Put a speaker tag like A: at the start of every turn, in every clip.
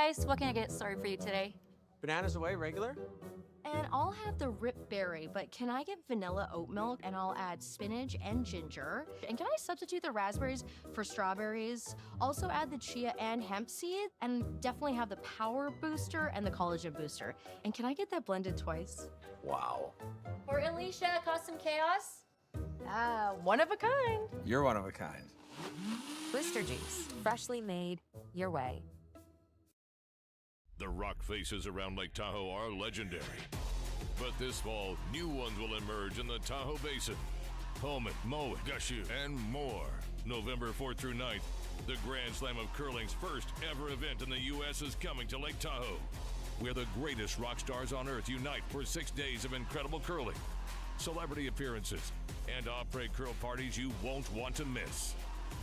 A: guys, what can I get started for you today?
B: Bananas away, regular?
C: And I'll have the rip berry, but can I get vanilla oat milk? And I'll add spinach and ginger. And can I substitute the raspberries for strawberries? Also add the chia and hemp seed, and definitely have the power booster and the collagen booster. And can I get that blended twice?
B: Wow.
A: For Alicia, custom chaos?
C: One of a kind.
B: You're one of a kind.
D: Booster juice, freshly made, your way.
E: The rock faces around Lake Tahoe are legendary. But this fall, new ones will emerge in the Tahoe Basin. Pullman, Mowat, Gushu, and more. November 4th through 9th, the Grand Slam of Curling's first ever event in the U.S. is coming to Lake Tahoe, where the greatest rock stars on earth unite for 6 days of incredible curling, celebrity appearances, and après curl parties you won't want to miss.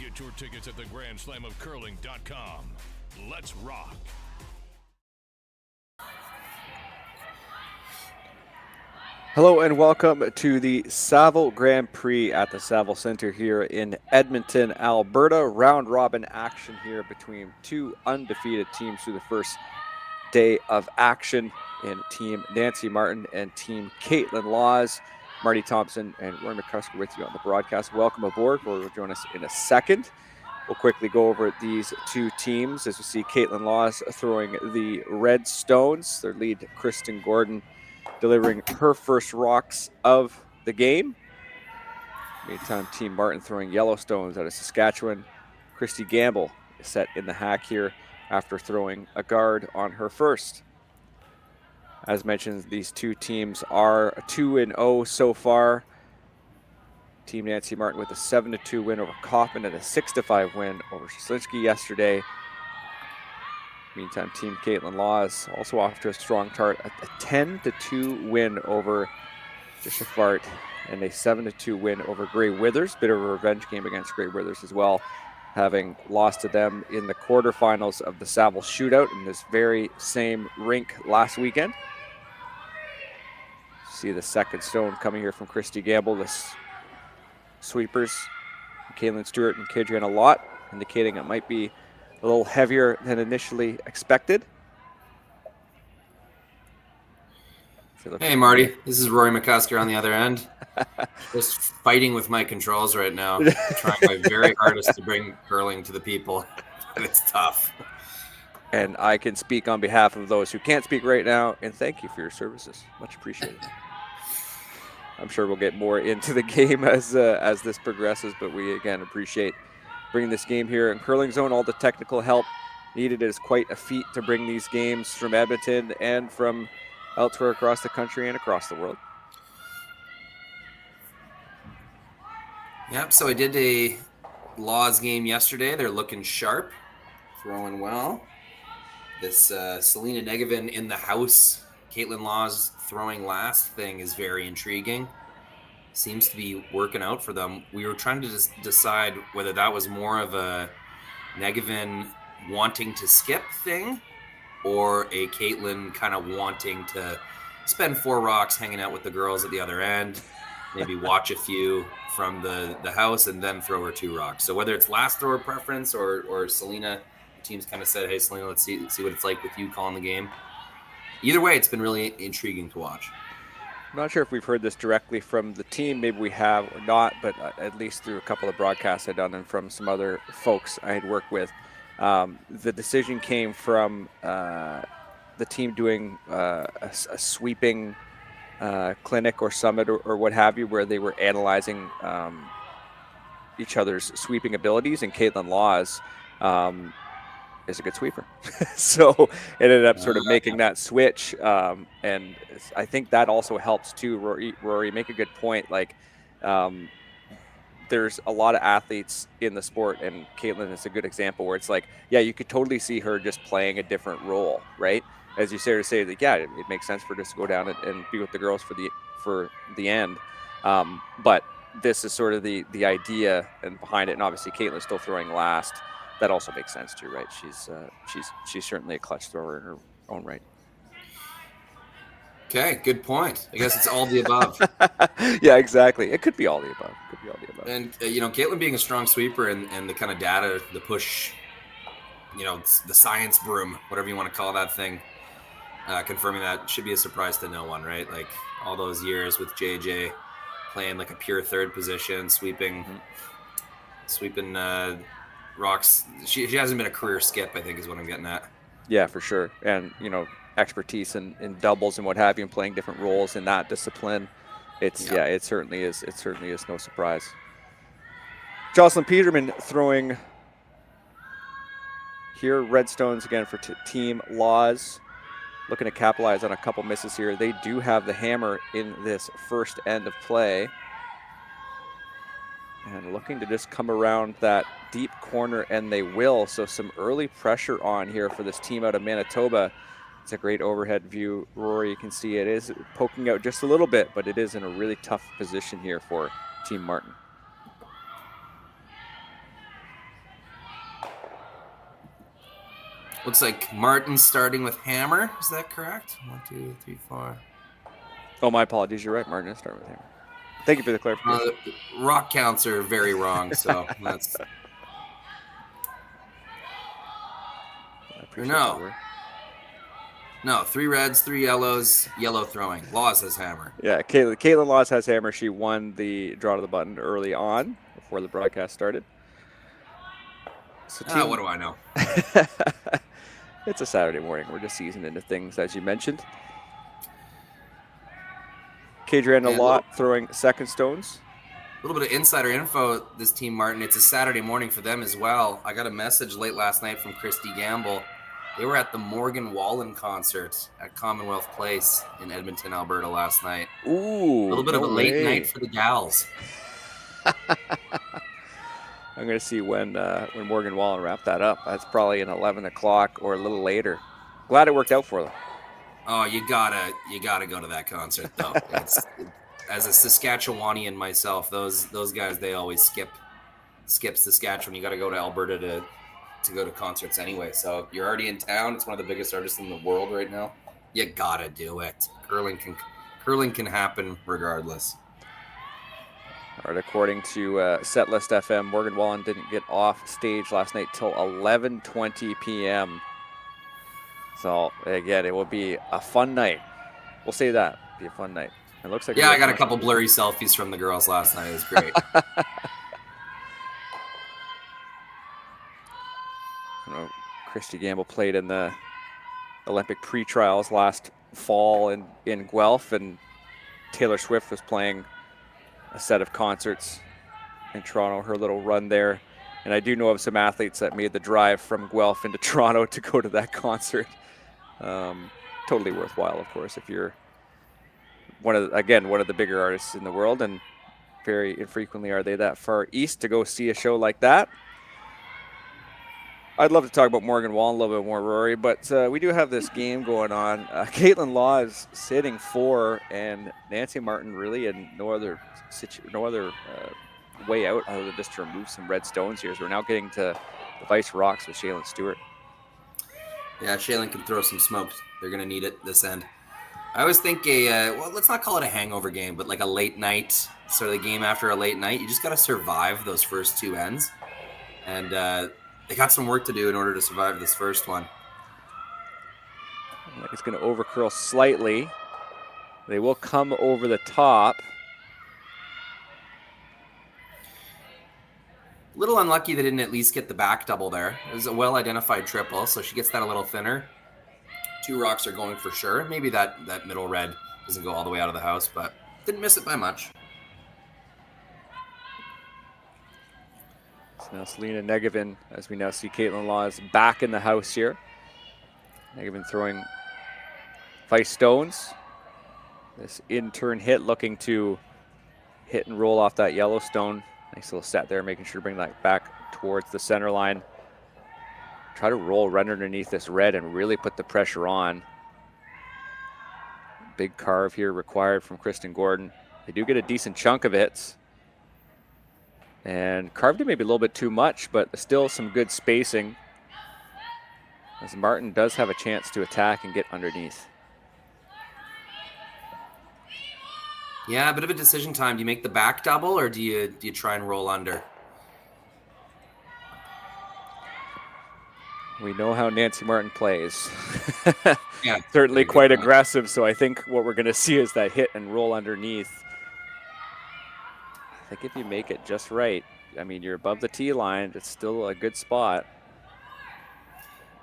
E: Get your tickets at theGrandSlamOfCurling.com. Let's rock.
F: Hello and welcome to the Saville Grand Prix at the Saville Centre here in Edmonton, Alberta. Round robin action here between two undefeated teams through the first day of action in Team Nancy Martin and Team Kaitlyn Laws. Marty Thompson and Roy McCusker with you on the broadcast. Welcome aboard. Roy will join us in a second. We'll quickly go over these two teams as we see Kaitlyn Laws throwing the red stones. Their lead, Kristen Gordon, delivering her first rocks of the game. Meantime, Team Martin throwing yellow stones out of Saskatchewan. Christy Gamble is set in the hack here after throwing a guard on her first. As mentioned, these two teams are 2-0 so far. Team Nancy Martin with a 7-2 win over Kaufman and a 6-5 win over Shaslinski yesterday. Meantime, Team Kaitlyn Laws also off to a strong start, a 10-2 win over Jishafart and a 7-2 win over Grey Withers. Bit of a revenge game against Grey Withers as well, having lost to them in the quarterfinals of the Saville Shootout in this very same rink last weekend. See the second stone coming here from Christy Gamble. The sweepers, Kaylin Stewart and Kadriana Lott, indicating it might be a little heavier than initially expected.
G: Hey, Marty. This is Rory McCusker on the other end. Just fighting with my controls right now. Trying my very hardest to bring curling to the people. And it's tough.
F: And I can speak on behalf of those who can't speak right now, and thank you for your services. Much appreciated. I'm sure we'll get more into the game as this progresses, but we, again, appreciate bringing this game here in Curling Zone. All the technical help needed. It is quite a feat to bring these games from Edmonton and from elsewhere across the country and across the world.
G: Yep, so I did a Laws game yesterday. They're looking sharp, throwing well. This Selena Negevin in the house, Kaitlyn Laws throwing last thing is very intriguing. Seems to be working out for them. We were trying to decide whether that was more of a Negevin wanting to skip thing or a Kaitlyn kind of wanting to spend 4 rocks hanging out with the girls at the other end, maybe watch a few from the house and then throw her 2 rocks. So whether it's last thrower preference or Selena, the team's kind of said, hey, Selena, let's see what it's like with you calling the game. Either way, it's been really intriguing to watch.
F: I'm not sure if we've heard this directly from the team. Maybe we have or not, but at least through a couple of broadcasts I've done and from some other folks I had worked with. The decision came from the team doing a sweeping clinic or summit or what have you, where they were analyzing each other's sweeping abilities, and Kaitlyn Laws is a good sweeper. So it ended up sort of making that switch. And I think that also helps too, Rory, make a good point. Like there's a lot of athletes in the sport, and Kaitlyn is a good example where it's like, yeah, you could totally see her just playing a different role, right? As you say, that yeah, it makes sense for her to go down and be with the girls for the end. But this is sort of the idea and behind it. And obviously Kaitlyn's still throwing last. That also makes sense too, right? She's certainly a clutch thrower in her own right.
G: Okay, good point. I guess it's all the above.
F: Yeah, exactly. It could be all the above.
G: And Kaitlyn being a strong sweeper and the kind of data, the push the science broom, whatever you want to call that thing, confirming that should be a surprise to no one, right? Like all those years with JJ playing like a pure third position, sweeping rocks. She hasn't been a career skip, I think is what I'm getting at.
F: Yeah, for sure. And, expertise in doubles and what have you, and playing different roles in that discipline. It certainly is no surprise. Jocelyn Peterman throwing here. Redstones again for Team Laws. Looking to capitalize on a couple misses here. They do have the hammer in this first end of play. And looking to just come around that deep corner, and they will. So some early pressure on here for this team out of Manitoba. It's a great overhead view. Rory, you can see it is poking out just a little bit, but it is in a really tough position here for Team Martin.
G: Looks like Martin starting with hammer. Is that correct? 1, 2, 3, 4.
F: Oh, my apologies. You're right. Martin is starting with hammer. Thank you for the clarification.
G: Rock counts are very wrong, so that's... No, 3 reds, 3 yellows, yellow throwing. Laws has hammer.
F: Yeah, Kaitlyn Laws has hammer. She won the draw to the button early on before the broadcast started. So
G: what do I know?
F: It's a Saturday morning. We're just easing into things, as you mentioned. Kadriana Lott throwing second stones.
G: A little bit of insider info, this Team Martin. It's a Saturday morning for them as well. I got a message late last night from Christy Gamble. They were at the Morgan Wallen concert at Commonwealth Place in Edmonton, Alberta last night.
F: Ooh.
G: A little bit of a late night for the gals.
F: I'm going to see when Morgan Wallen wrapped that up. That's probably an 11 o'clock or a little later. Glad it worked out for them.
G: Oh, you gotta go to that concert though. As a Saskatchewanian myself, those guys, they always skip Saskatchewan. You got to go to Alberta to go to concerts anyway. So you're already in town. It's one of the biggest artists in the world right now. You gotta do it. Curling can happen regardless.
F: All right, according to Setlist FM, Morgan Wallen didn't get off stage last night till 11:20 p.m. So again, it will be a fun night. We'll say that. It'll be a fun night. It looks like
G: I got a couple blurry selfies from the girls last night. It was great.
F: Christy Gamble played in the Olympic pre-trials last fall in Guelph, and Taylor Swift was playing a set of concerts in Toronto, her little run there. And I do know of some athletes that made the drive from Guelph into Toronto to go to that concert. Totally worthwhile, of course, if you're one of the bigger artists in the world, and very infrequently are they that far east to go see a show like that. I'd love to talk about Morgan Wallen a little bit more, Rory, but we do have this game going on. Kaitlyn Law is sitting 4, and Nancy Martin really in no other way out other than just to remove some red stones here. So we're now getting to the Vice Rocks with Shaylin Stewart.
G: Yeah, Shaylin can throw some smoke. They're going to need it this end. I always think let's not call it a hangover game, but like a late night, sort of the game after a late night. You just got to survive those first 2 ends. And they got some work to do in order to survive this first one.
F: It's going to overcurl slightly. They will come over the top.
G: A little unlucky they didn't at least get the back double there. It was a well-identified triple, so she gets that a little thinner. 2 rocks are going for sure. Maybe that middle red doesn't go all the way out of the house, but didn't miss it by much.
F: So now Selena Negevin, as we now see Kaitlyn Law is back in the house here. Negevin throwing vice stones. This in-turn hit, looking to hit and roll off that yellow stone. Nice little set there, making sure to bring that back towards the center line. Try to roll right underneath this red and really put the pressure on. Big carve here required from Kristen Gordon. They do get a decent chunk of hits. And carved it maybe a little bit too much, but still some good spacing, as Martin does have a chance to attack and get underneath.
G: Yeah, a bit of a decision time. Do you make the back double, or do you try and roll under?
F: We know how Nancy Martin plays.
G: Yeah,
F: Certainly
G: very good
F: quite
G: point.
F: aggressive, so I think what we're going to see is that hit and roll underneath. I think if you make it just right, I mean, you're above the tee line. It's still a good spot.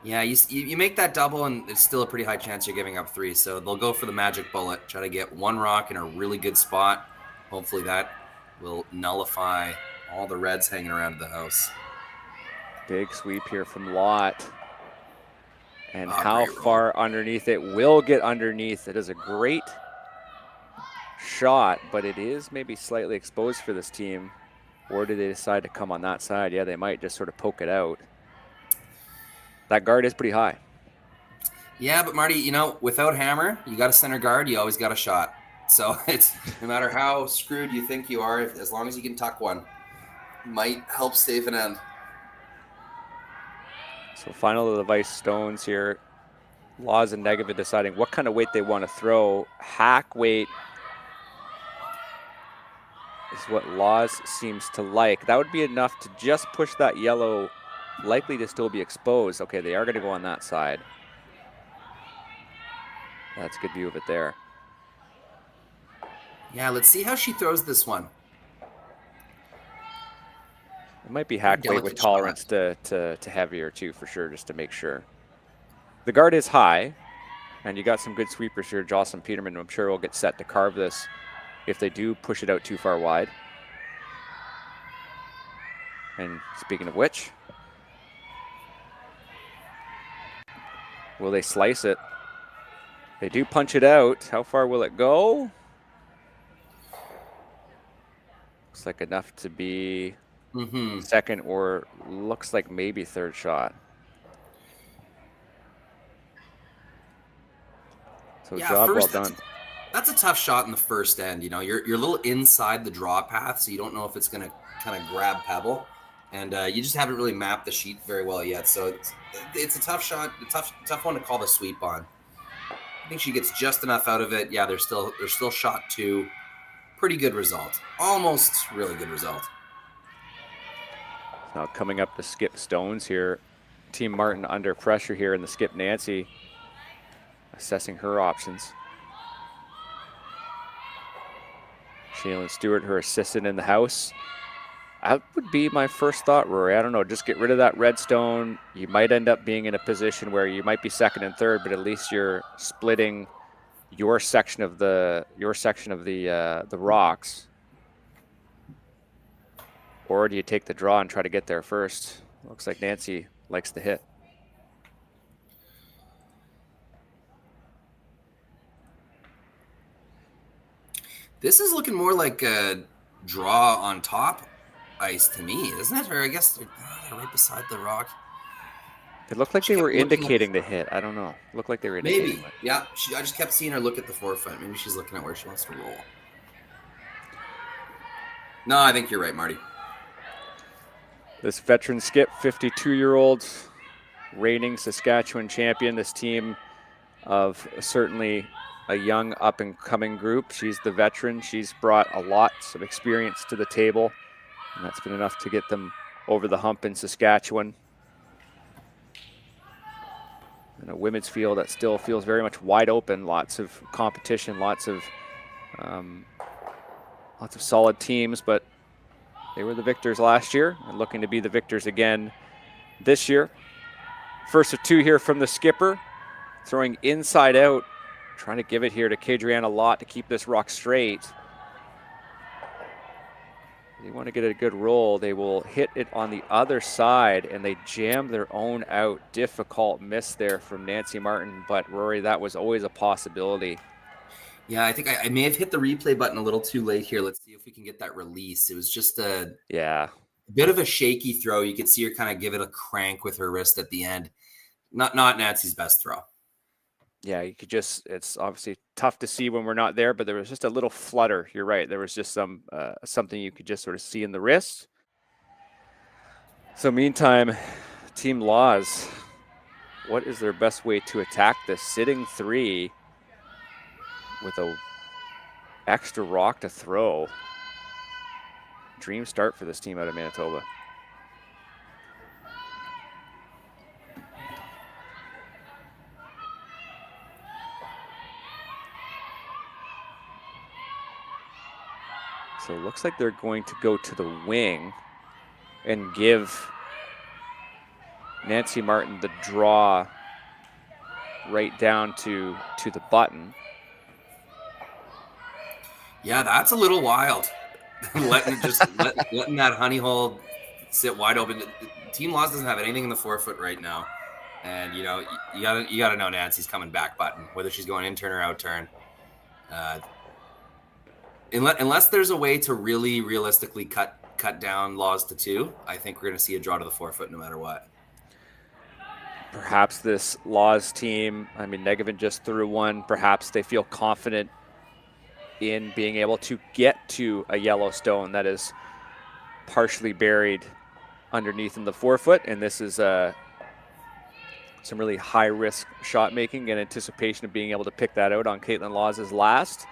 G: Yeah, you make that double, and it's still a pretty high chance you're giving up 3. So they'll go for the magic bullet, try to get 1 rock in a really good spot. Hopefully that will nullify all the reds hanging around the house.
F: Big sweep here from Lott. And
G: Oh,
F: how
G: great roll.
F: far underneath it will get underneath. It is a great shot, but it is maybe slightly exposed for this team. Or do they decide to come on that side? Yeah, they might just sort of poke it out. That guard is pretty high.
G: Yeah, but Marty, you know, without hammer, you got a center guard, you always got a shot. So it's no matter how screwed you think you are, as long as you can tuck one, might help save an end.
F: So final device stones here. Laws and Negative deciding what kind of weight they want to throw. Hack weight is what Laws seems to like. That would be enough to just push that yellow, likely to still be exposed. Okay, they are going to go on that side. That's a good view of it there.
G: Yeah, let's see how she throws this one.
F: It might be hack weight with
G: Delicate
F: tolerance to heavier too, for sure, just to make sure. The guard is high, and you got some good sweepers here. Jocelyn Peterman, I'm sure, will get set to carve this if they do push it out too far wide. And speaking of which, will they slice it? They do punch it out. How far will it go? Looks like enough to be second, or looks like maybe third shot. So
G: Yeah,
F: job well
G: first,
F: done.
G: That's a tough shot in the first end. You know, you're a little inside the draw path, so you don't know if it's going to kind of grab pebble, and you just haven't really mapped the sheet very well yet. So it's a tough shot, a tough one to call the sweep on. I think she gets just enough out of it. Yeah, there's still shot 2. Pretty good result. Almost really good result.
F: Now coming up to skip stones here. Team Martin under pressure here in the skip Nancy. Assessing her options. Shaylin Stewart, her assistant in the house. That would be my first thought, Rory. I don't know, just get rid of that redstone. You might end up being in a position where you might be second and third, but at least you're splitting your section of the rocks. Or do you take the draw and try to get there first? Looks like Nancy likes the hit.
G: This is looking more like a draw on top ice to me, isn't it? Or I guess they're right beside the rock.
F: It looked like they were indicating the hit. I don't know. It looked like they were indicating
G: Maybe.
F: it.
G: Yeah. I just kept seeing her look at the forefront. Maybe she's looking at where she wants to roll. No, I think you're right, Marty.
F: This veteran skip, 52-year-old, reigning Saskatchewan champion. This team of certainly a young up-and-coming group. She's the veteran. She's brought a lot of experience to the table, and that's been enough to get them over the hump in Saskatchewan. In a women's field that still feels very much wide open. Lots of competition, lots of solid teams, but they were the victors last year and looking to be the victors again this year. First of 2 here from the skipper, throwing inside out, trying to give it here to Kadriana Lott to keep this rock straight. They want to get a good roll. They will hit it on the other side, and they jam their own out. Difficult miss there from Nancy Martin, but Rory, that was always a possibility.
G: Yeah, I think I may have hit the replay button a little too late here. Let's see if we can get that release. It was just a bit of a shaky throw. You could see her kind of give it a crank with her wrist at the end. Not Nancy's best throw.
F: Yeah, you could just, it's obviously tough to see when we're not there, but there was just a little flutter. You're right. There was just something you could just sort of see in the wrist. So meantime, Team Laws, what is their best way to attack this? Sitting 3 with a extra rock to throw. Dream start for this team out of Manitoba. So it looks like they're going to go to the wing and give Nancy Martin the draw right down to the button.
G: Yeah, that's a little wild. letting that honey hole sit wide open. Team Laws doesn't have anything in the forefoot right now, and you know you gotta know Nancy's coming back button, whether she's going in turn or out turn. Unless there's a way to really realistically cut down Laws to 2, I think we're gonna see a draw to the forefoot no matter what.
F: Perhaps this Laws team, I mean, Negevin just threw one. Perhaps they feel confident in being able to get to a yellow stone that is partially buried underneath in the forefoot. And this is some really high risk shot making in anticipation of being able to pick that out on Kaitlyn Laws' last.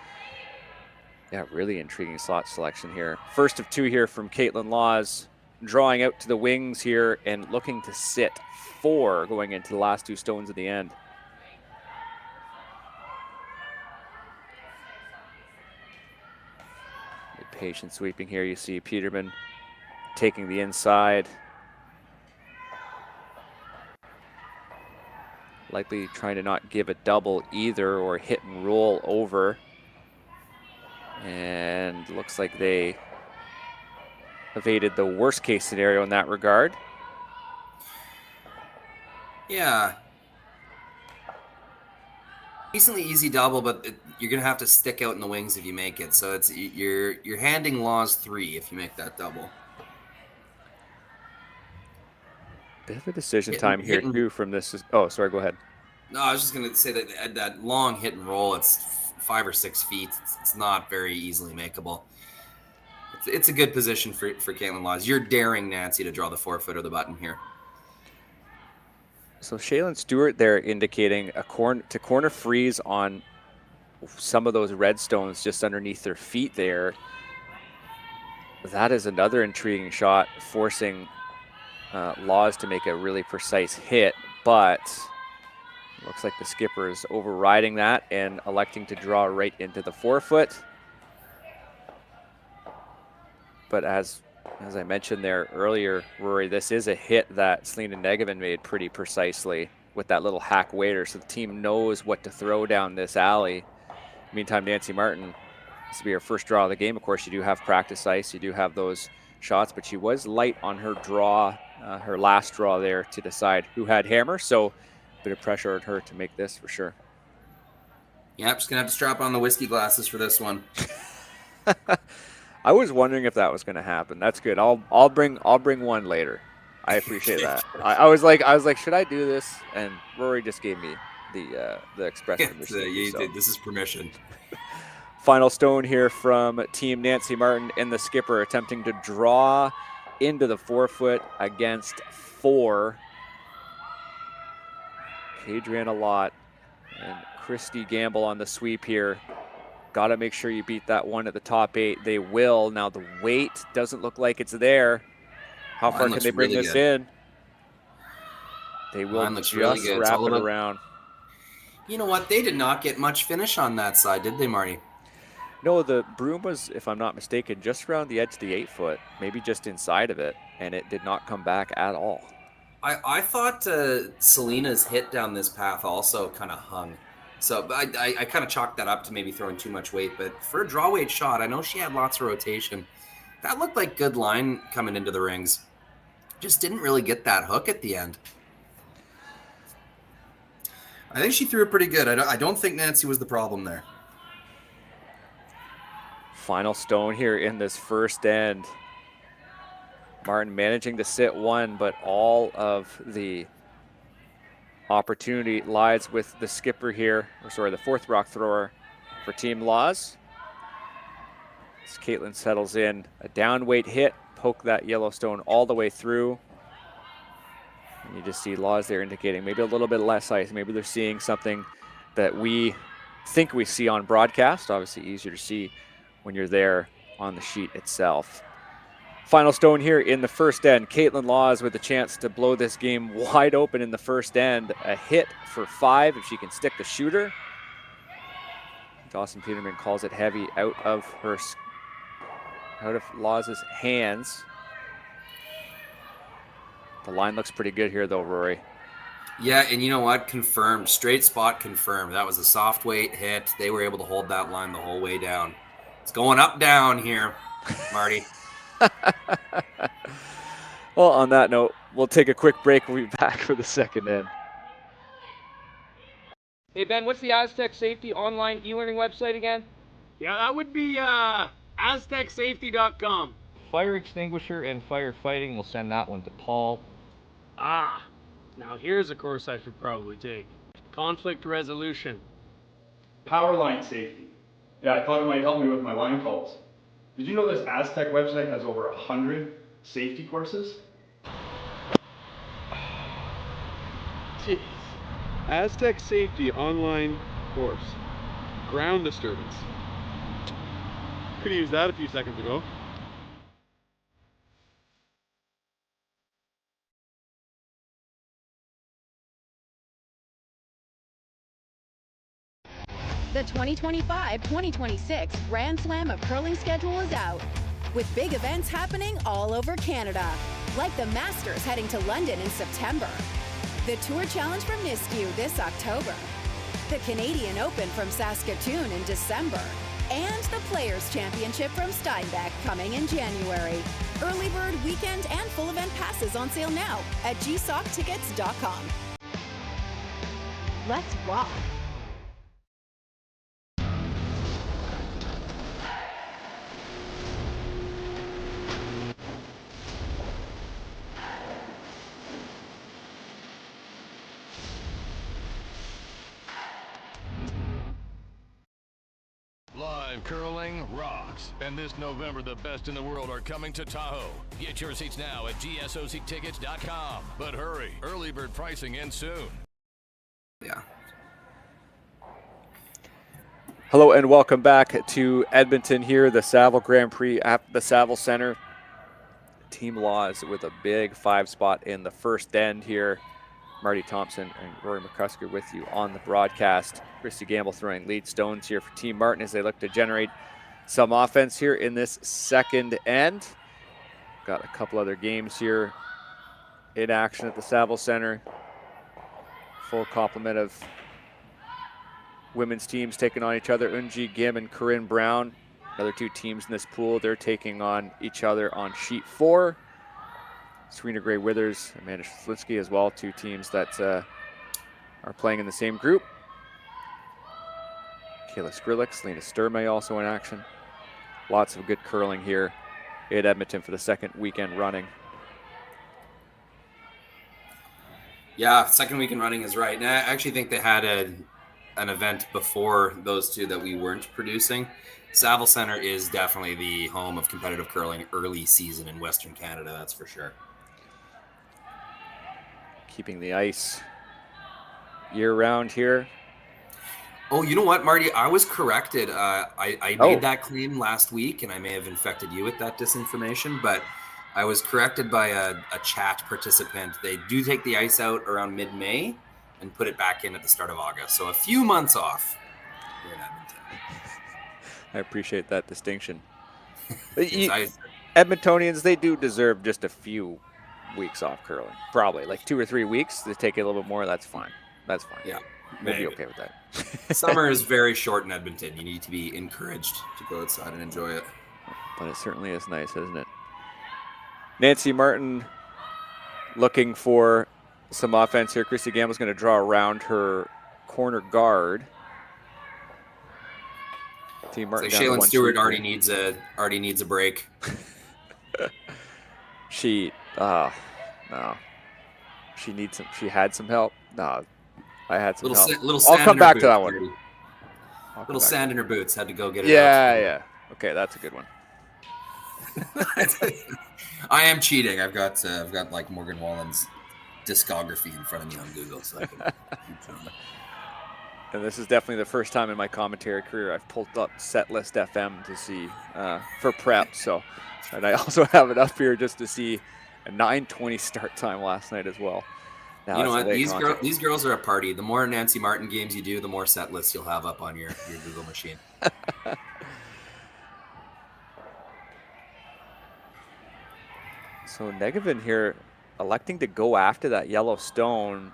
F: Yeah, really intriguing slot selection here. First of 2 here from Kaitlyn Laws, drawing out to the wings here and looking to sit 4 going into the last 2 stones at the end. Patient sweeping here. You see Peterman taking the inside. Likely trying to not give a double either or hit and roll over. And looks like they evaded the worst case scenario in that regard.
G: Yeah. Decently easy double, but you're gonna have to stick out in the wings if you make it. So it's you're handing Laws 3 if you make that double.
F: Bit of a decision time here too from this. Oh, sorry, go ahead.
G: No, I was just gonna say that long hit and roll. It's 5 or 6 feet. It's not very easily makeable. It's a good position for Kaitlyn Laws. You're daring Nancy to draw the forefoot or the button here.
F: So Shaylin Stewart there indicating a corner freeze on some of those red stones just underneath their feet there. That is another intriguing shot, forcing Laws to make a really precise hit, but looks like the skipper is overriding that and electing to draw right into the forefoot. But as I mentioned there earlier, Rory, this is a hit that Selena Negevin made pretty precisely with that little hack waiter, so the team knows what to throw down this alley. Meantime, Nancy Martin, this will be her first draw of the game. Of course, you do have practice ice, you do have those shots, but she was light on her draw, her last draw there to decide who had hammer, so a bit of pressure on her to make this for sure.
G: Yeah, just gonna have to strap on the whiskey glasses for this one.
F: I was wondering if that was going to happen. That's good. I'll bring one later. I appreciate that. I was like, should I do this? And Rory just gave me the express permission.
G: You did. This is permission.
F: Final stone here from Team Nancy Martin and the skipper attempting to draw into the forefoot against 4. Adriana Lott and Christy Gamble on the sweep here. Got to make sure you beat that one at the top 8. They will. Now the weight doesn't look like it's there. How far can they bring this in? They will just wrap it around.
G: You know what? They did not get much finish on that side, did they, Marty?
F: No, the broom was, if I'm not mistaken, just around the edge of the 8-foot, maybe just inside of it, and it did not come back at all.
G: I thought Selena's hit down this path also kind of hung. So I kind of chalked that up to maybe throwing too much weight. But for a draw weight shot, I know she had lots of rotation. That looked like good line coming into the rings. Just didn't really get that hook at the end. I think she threw it pretty good. I don't think Nancy was the problem there.
F: Final stone here in this first end. Martin managing to sit 1, but all of the opportunity lies with the skipper here, or sorry, the 4th rock thrower for Team Laws. As Kaitlyn settles in, a down weight hit, poke that Yellowstone all the way through. And you just see Laws there indicating maybe a little bit less ice. Maybe they're seeing something that we think we see on broadcast. Obviously easier to see when you're there on the sheet itself. Final stone here in the first end. Kaitlyn Laws with a chance to blow this game wide open in the first end. A hit for 5 if she can stick the shooter. Dawson Peterman calls it heavy out of her out of Law's hands. The line looks pretty good here, though, Rory.
G: Yeah, and you know what? Confirmed. Straight spot confirmed. That was a soft weight hit. They were able to hold that line the whole way down. It's going up, down here, Marty.
F: Well, on that note, we'll take a quick break and we'll be back for the second end.
H: Hey, Ben, what's the Aztec Safety online e-learning website again?
I: Yeah, that would be aztecsafety.com.
H: Fire extinguisher and firefighting. We'll send that one to Paul.
I: Ah, now here's a course I should probably take. Conflict resolution.
J: Power line safety. Yeah, I thought it might help me with my line calls. Did you know this Aztec website has over 100 safety courses?
I: Jeez. Aztec Safety online course. Ground disturbance. Could have used that a few seconds ago.
K: The 2025-2026 Grand Slam of Curling schedule is out, with big events happening all over Canada, like the Masters heading to London in September, the Tour Challenge from Nisku this October, the Canadian Open from Saskatchewan in December, and the Players' Championship from Steinbeck coming in January. Early bird weekend and full event passes on sale now at gsoctickets.com. Let's rock!
E: Live curling rocks. And this November, the best in the world are coming to Tahoe. Get your seats now at gsoctickets.com. But hurry, early bird pricing ends soon.
G: Yeah.
F: Hello and welcome back to Edmonton here, the Saville Grand Prix at the Saville Center. Team Laws with a big 5-spot in the first end here. Marty Thompson and Rory McCusker with you on the broadcast. Christy Gamble throwing lead stones here for Team Martin as they look to generate some offense here in this second end. Got a couple other games here in action at the Saville Center. Full complement of women's teams taking on each other. Unji Gim and Corinne Brown, another two teams in this pool. They're taking on each other on sheet 4. Serena Gray Withers, Amanda Schlinsky as well, two teams that are playing in the same group. Kayla Skrillex, Lena Sturmay also in action. Lots of good curling here in Edmonton for the second weekend running.
G: Yeah, second weekend running is right. And I actually think they had an event before those two that we weren't producing. Saville Center is definitely the home of competitive curling early season in Western Canada, that's for sure.
F: Keeping the ice year-round here.
G: Oh, you know what, Marty? I was corrected. I made that claim last week, and I may have infected you with that disinformation, but I was corrected by a chat participant. They do take the ice out around mid-May and put it back in at the start of August. So a few months off here in Edmonton.
F: I appreciate that distinction. Edmontonians, they do deserve just a few weeks off curling. Probably like 2 or 3 weeks. They take it a little bit more. That's fine. That's fine.
G: Yeah.
F: We'll be okay with that.
G: Summer is very short in Edmonton. You need to be encouraged to go outside and enjoy it.
F: But it certainly is nice, isn't it? Nancy Martin looking for some offense here. Christy Gamble's going to draw around her corner guard. Team Martin.
G: So Shaylin Stewart already needs a break.
F: No. She needs some. She had some help. No, I had some help. I'll come back to that one.
G: Little sand in her boots. Had to go get it.
F: Yeah. Okay, that's a good one.
G: I am cheating. I've got like Morgan Wallen's discography in front of me on Google, so I can keep filming.
F: And this is definitely the first time in my commentary career I've pulled up Setlist FM to see for prep. So, and I also have it up here just to see a 9:20 start time last night as well. Now,
G: you know what? These girls are a party. The more Nancy Martin games you do, the more set lists you'll have up on your Google machine.
F: So Negevin here electing to go after that yellow stone.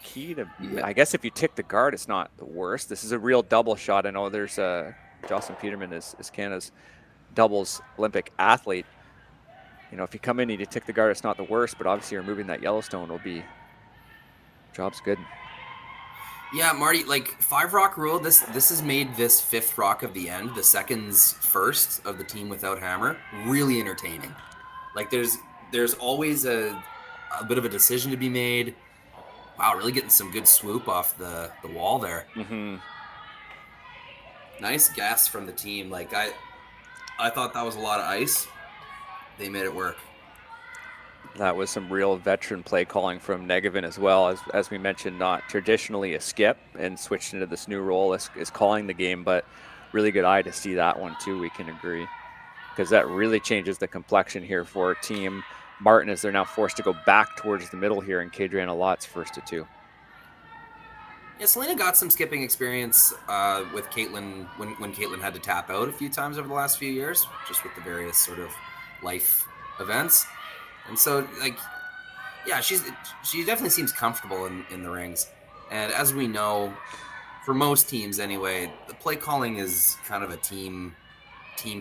F: Key to, I guess if you tick the guard, it's not the worst. This is a real double shot. I know there's Jocelyn Peterman is Canada's doubles Olympic athlete. You know, if you come in and you tick the guard, it's not the worst, but obviously removing that Yellowstone will be, job's good.
G: Yeah, Marty, like 5 rock rule, this has made this 5th rock of the end, the seconds first of the team without hammer, really entertaining. Like there's always a bit of a decision to be made. Wow, really getting some good swoop off the wall there.
F: Mm-hmm.
G: Nice guess from the team. Like I thought that was a lot of ice. They made it work.
F: That was some real veteran play calling from Negevin as well. As we mentioned, not traditionally a skip and switched into this new role is calling the game, but really good eye to see that one too, we can agree. Because that really changes the complexion here for Team Martin as they're now forced to go back towards the middle here, and Kaitlyn Lott's first to 2.
G: Yeah, Selena got some skipping experience with Kaitlyn when Kaitlyn had to tap out a few times over the last few years, just with the various sort of life events. And so, like, yeah, she definitely seems comfortable in the rings. And as we know, for most teams anyway, the play calling is kind of a team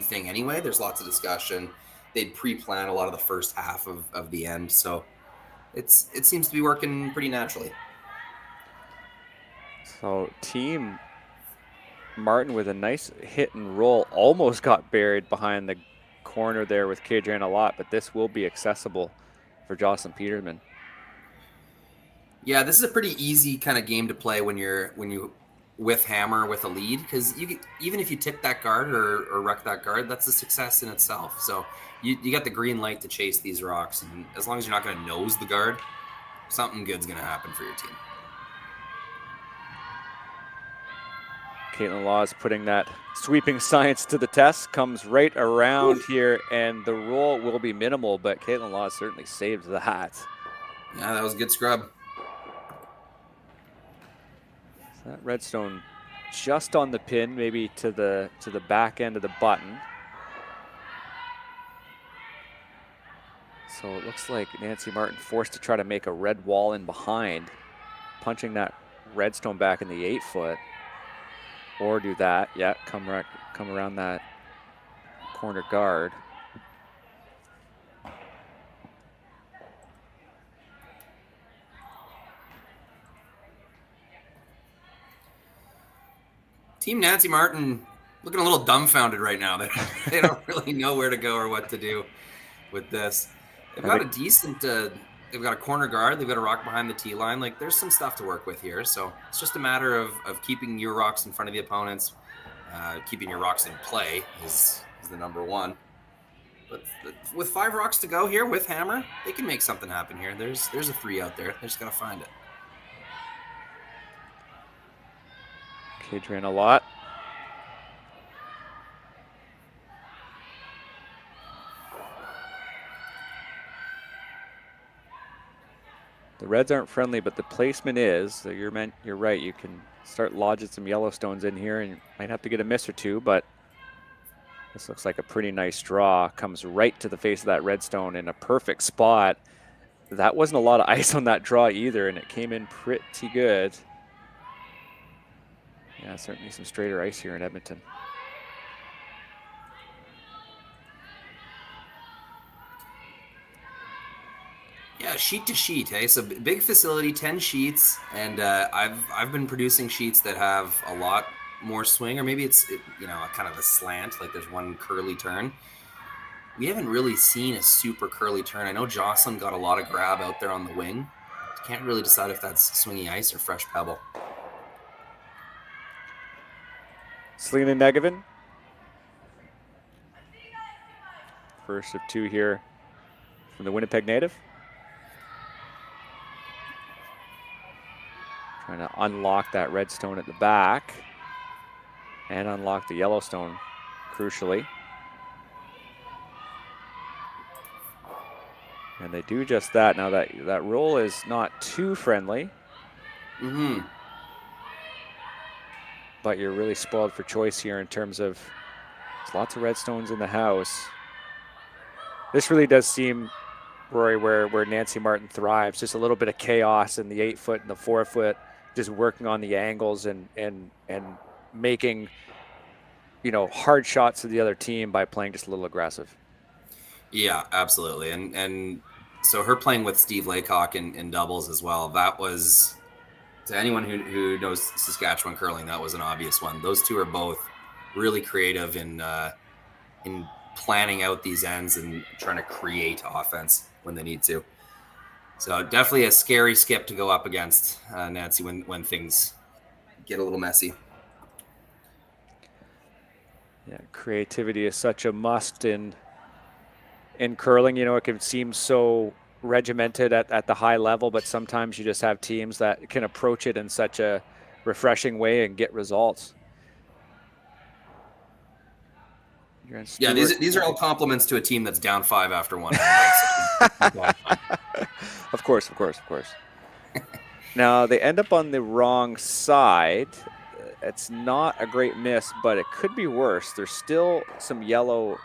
G: thing anyway. There's lots of discussion. They'd pre-plan a lot of the first half of the end. So it seems to be working pretty naturally.
F: So Team Martin with a nice hit and roll, almost got buried behind the corner there with Kaitlyn Lott, but this will be accessible for Jocelyn Peterman.
G: Yeah, this is a pretty easy kind of game to play when you with hammer with a lead, because even if you tip that guard or wreck that guard, that's a success in itself. So you got the green light to chase these rocks, and as long as you're not going to nose the guard, something good's going to happen for your team.
F: Kaitlyn Law is putting that sweeping science to the test, comes right around here, and the roll will be minimal, but Kaitlyn Law certainly saved that.
G: Yeah, that was a good scrub.
F: So that redstone just on the pin, maybe to the back end of the button. So it looks like Nancy Martin forced to try to make a red wall in behind, punching that redstone back in the 8-foot. Or do that, yeah, come around that corner guard.
G: Team Nancy Martin looking a little dumbfounded right now. They don't really know where to go or what to do with this. They've got a decent, they've got a corner guard, they've got a rock behind the tee line. Like, there's some stuff to work with here. So it's just a matter of keeping your rocks in front of the opponents. Keeping your rocks in play is the number one. But with 5 rocks to go here with hammer, they can make something happen here. There's a 3 out there. They just got to find it.
F: Kaitlyn Lott. The reds aren't friendly, but the placement is. So you're right. You can start lodging some Yellowstones in here, and you might have to get a miss or two, but this looks like a pretty nice draw. Comes right to the face of that redstone in a perfect spot. That wasn't a lot of ice on that draw either, and it came in pretty good. Yeah, certainly some straighter ice here in Edmonton.
G: Yeah, sheet to sheet, hey? So big facility, 10 sheets, and I've been producing sheets that have a lot more swing, or maybe it's kind of a slant, like there's one curly turn. We haven't really seen a super curly turn. I know Jocelyn got a lot of grab out there on the wing. Can't really decide if that's swingy ice or fresh pebble.
F: Selena Negevin. First of 2 here from the Winnipeg native. Trying to unlock that redstone at the back and unlock the Yellowstone, crucially. And they do just that. Now that roll is not too friendly.
G: Mm-hmm.
F: But you're really spoiled for choice here in terms of there's lots of redstones in the house. This really does seem, Rory, where Nancy Martin thrives. Just a little bit of chaos in the 8-foot and the 4-foot, just working on the angles and making, you know, hard shots to the other team by playing just a little aggressive.
G: Yeah, absolutely. And so her playing with Steve Laycock in doubles as well, that was, to anyone who knows Saskatchewan curling, that was an obvious one. Those two are both really creative in planning out these ends and trying to create offense when they need to. So definitely a scary skip to go up against Nancy when things get a little messy.
F: Yeah, creativity is such a must in curling. You know, it can seem so regimented at the high level, but sometimes you just have teams that can approach it in such a refreshing way and get results.
G: Yeah, these are all compliments to a team that's down 5 after 1.
F: Of course. Now they end up on the wrong side. It's not a great miss, but it could be worse. There's still some yellow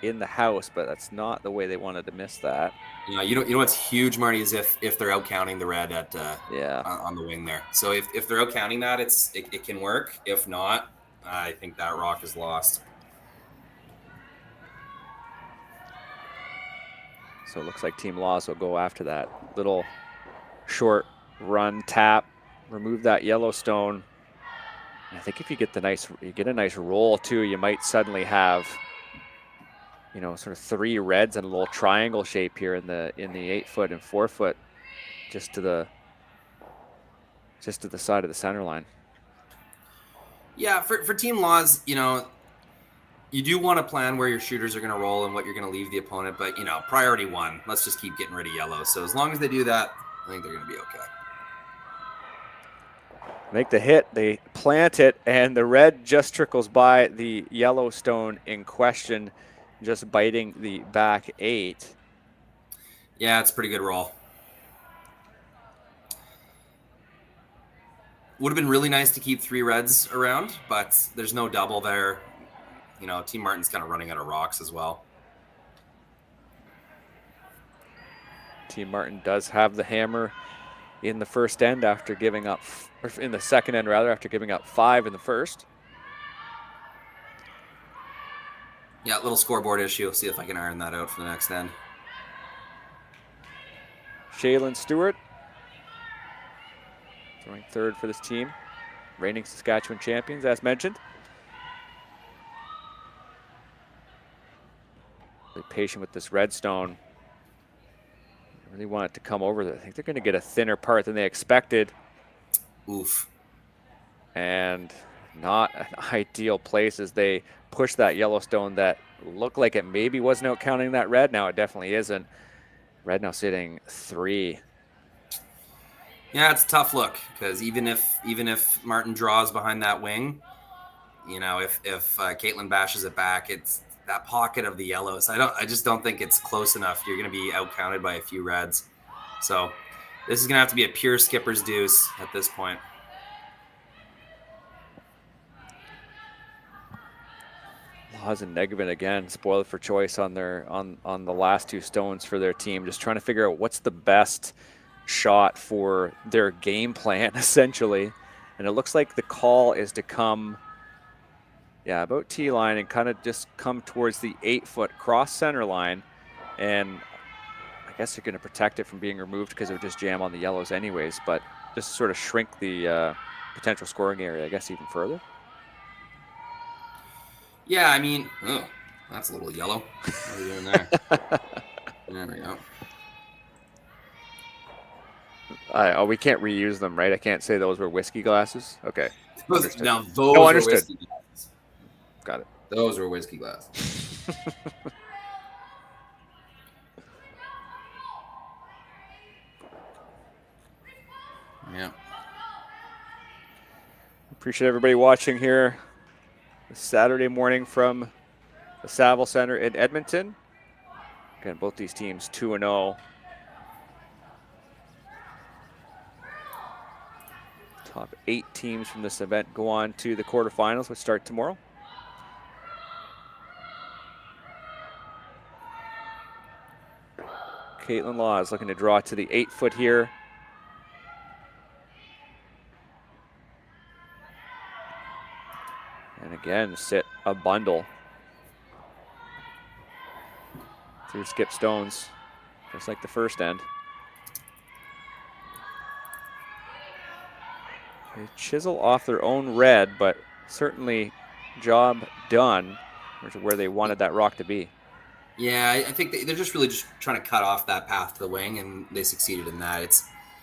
F: in the house, but that's not the way they wanted to miss that.
G: Yeah, you know what's huge, Marty, is if they're out counting the red at on the wing there. So if they're out counting that, it can work. If not, I think that rock is lost.
F: So it looks like Team Laws will go after that little short run tap, remove that Yellowstone. And I think if you get a nice roll too, you might suddenly have, you know, sort of 3 reds and a little triangle shape here in the 8-foot and 4-foot, just to the side of the center line.
G: Yeah, for Team Laws, you know, you do want to plan where your shooters are going to roll and what you're going to leave the opponent, but, you know, priority 1, let's just keep getting rid of yellow. So as long as they do that, I think they're going to be okay.
F: Make the hit, they plant it, and the red just trickles by the Yellowstone in question, just biting the back 8.
G: Yeah, it's a pretty good roll. Would have been really nice to keep 3 reds around, but there's no double there. You know, Team Martin's kind of running out of rocks as well.
F: Team Martin does have the hammer in the first end after giving up, or in the second end rather, after giving up 5 in the first.
G: Yeah, little scoreboard issue. See if I can iron that out for the next end.
F: Shaylin Stewart throwing 3rd for this team. Reigning Saskatchewan champions, as mentioned. Really patient with this redstone. Really want it to come over. I think they're going to get a thinner part than they expected.
G: Oof. And
F: not an ideal place as they push that Yellowstone that looked like it maybe wasn't out counting that red. Now it definitely isn't. Red now sitting 3.
G: Yeah, it's a tough look because even if Martin draws behind that wing, you know, if Kaitlyn bashes it back, it's that pocket of the yellows. I just don't think it's close enough. You're going to be outcounted by a few reds. So this is going to have to be a pure skipper's deuce at this point.
F: Laws and Negevin again spoiled for choice on their on the last 2 stones for their team, just trying to figure out what's the best shot for their game plan essentially. And it looks like the call is to come about T-line and kind of just come towards the 8-foot cross center line, and I guess they're going to protect it from being removed because it would just jam on the yellows anyways, but just sort of shrink the potential scoring area, I guess, even further.
G: Yeah, I mean, that's a little yellow. What are you doing there? There we go.
F: We can't reuse them, right? I can't say those were whiskey glasses. Okay.
G: Now those were whiskey glasses.
F: Got it.
G: Those were whiskey glasses. Yeah.
F: Appreciate everybody watching here this Saturday morning from the Saville Center in Edmonton. Again, both these teams 2-0. Top 8 teams from this event go on to the quarterfinals, which start tomorrow. Kaitlyn Laws looking to draw to the 8-foot here. And again, sit a bundle through Skip Stones, just like the first end. They chisel off their own red, but certainly job done where they wanted that rock to be.
G: Yeah, I think they're just really just trying to cut off that path to the wing, and they succeeded in that. It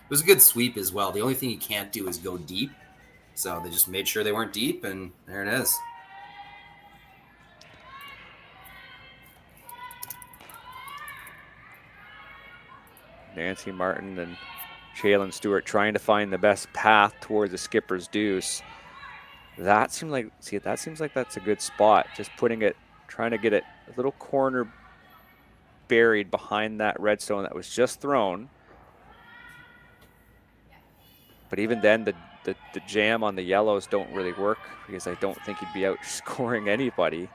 G: was a good sweep as well. The only thing you can't do is go deep. So they just made sure they weren't deep, and there it is.
F: Nancy Martin and Shaylin Stewart trying to find the best path towards the skipper's deuce. That seems like that's a good spot. Just trying to get it a little corner buried behind that redstone that was just thrown. But even then, the jam on the yellows don't really work because I don't think he'd be out scoring anybody.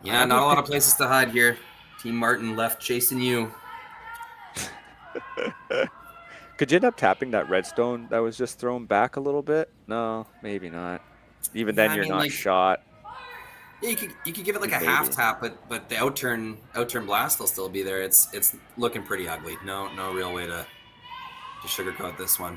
G: Yeah, not a lot of places to hide here. Team Martin left chasing you.
F: Could you end up tapping that redstone that was just thrown back a little bit? No, maybe not. Even then, you're not shot.
G: Yeah, you could give it like a half tap, but the outturn blast will still be there. It's looking pretty ugly. No real way to sugarcoat this one.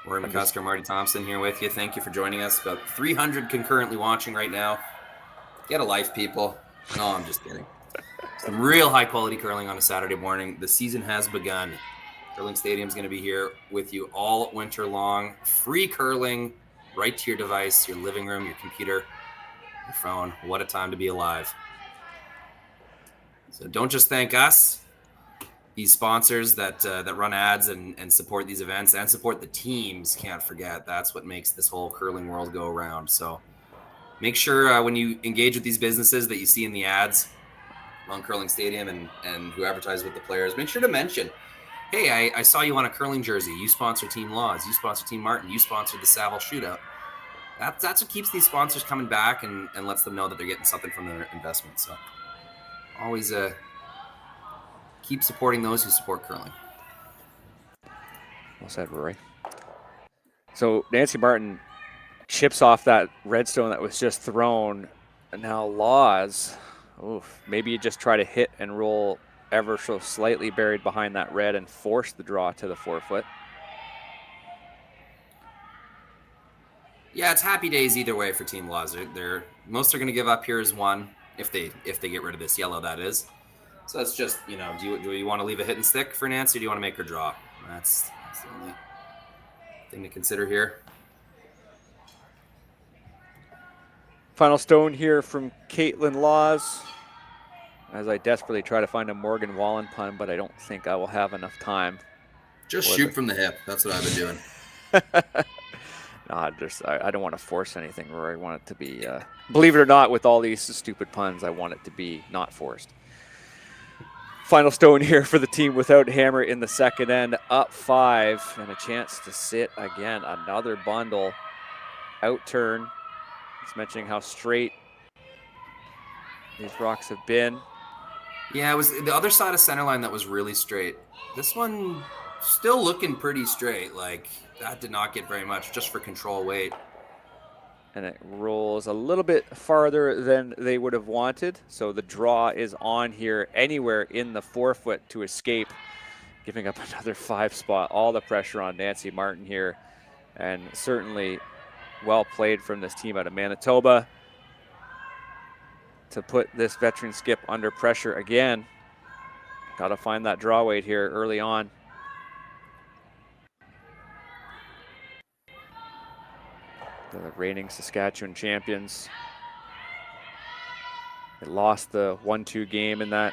G: Rory McCusker, Marty Thompson here with you. Thank you for joining us. About 300 concurrently watching right now. Get a life, people. No, I'm just kidding. Some real high-quality curling on a Saturday morning. The season has begun. Curling Stadium's going to be here with you all winter long. Free curling right to your device, your living room, your computer, your phone. What a time to be alive. So don't just thank us. These sponsors that run ads and support these events and support the teams, can't forget. That's what makes this whole curling world go around. So make sure when you engage with these businesses that you see in the ads on Curling Stadium and who advertise with the players, make sure to mention, hey, I saw you on a curling jersey. You sponsor Team Laws. You sponsor Team Martin. You sponsored the Saville Shootout. That's what keeps these sponsors coming back and lets them know that they're getting something from their investment. So always keep supporting those who support curling.
F: Well said, Rory. So Nancy Martin chips off that redstone that was just thrown. And now Laws, maybe you just try to hit and roll ever so slightly buried behind that red and force the draw to the 4-foot.
G: Yeah, it's happy days either way for Team Laws. Most are going to give up here as one if they get rid of this yellow, that is. So it's just, do you want to leave a hit and stick for Nancy, or do you want to make her draw? That's the only thing to consider here.
F: Final stone here from Kaitlyn Laws, as I desperately try to find a Morgan Wallen pun, but I don't think I will have enough time.
G: Just shoot from the hip. That's what I've been doing.
F: No, I don't want to force anything, Rory. I want it to be, believe it or not, with all these stupid puns, I want it to be not forced. Final stone here for the team without hammer in the second end, up 5, and a chance to sit again. Another bundle, outturn. Just mentioning how straight these rocks have been.
G: Yeah, it was the other side of center line that was really straight. This one still looking pretty straight. Like, that did not get very much just for control weight.
F: And it rolls a little bit farther than they would have wanted. So the draw is on here anywhere in the 4-foot to escape, giving up another 5 spot. All the pressure on Nancy Martin here. And certainly well played from this team out of Manitoba to put this veteran skip under pressure again. Got to find that draw weight here early on. The reigning Saskatchewan champions. They lost the 1-2 game in that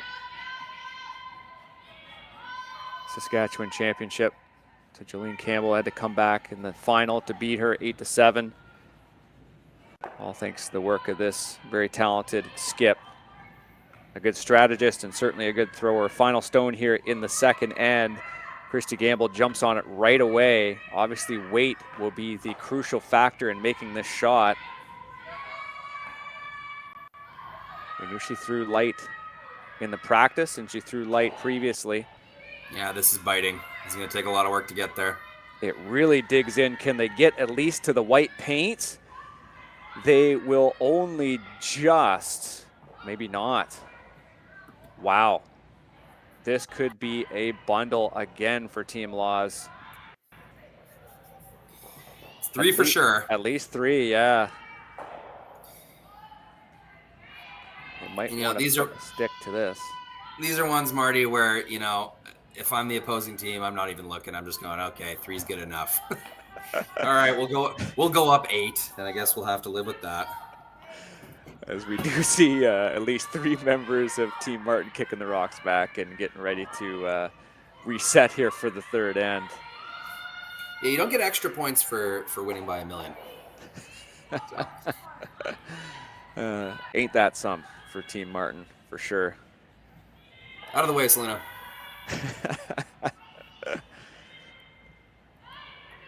F: Saskatchewan championship. So Jolene Campbell had to come back in the final to beat her 8-7. All thanks to the work of this very talented skip. A good strategist and certainly a good thrower. Final stone here in the second end Christy Gamble jumps on it right away. Obviously, weight will be the crucial factor in making this shot. We knew she threw light in the practice, and she threw light previously.
G: Yeah, this is biting. It's going to take a lot of work to get there.
F: It really digs in. Can they get at least to the white paint? They will only just, maybe not. Wow. This could be a bundle again for Team Laws.
G: It's 3 for sure.
F: At least 3, yeah. It might want to stick to this.
G: These are ones, Marty, where, you know, if I'm the opposing team, I'm not even looking. I'm just going, okay, 3's good enough. All right, we'll go up 8, and I guess we'll have to live with that.
F: As we do see at least 3 members of Team Martin kicking the rocks back and getting ready to reset here for the third end.
G: Yeah, you don't get extra points for winning by 1 million.
F: Ain't that some for Team Martin, for sure.
G: Out of the way, Selena.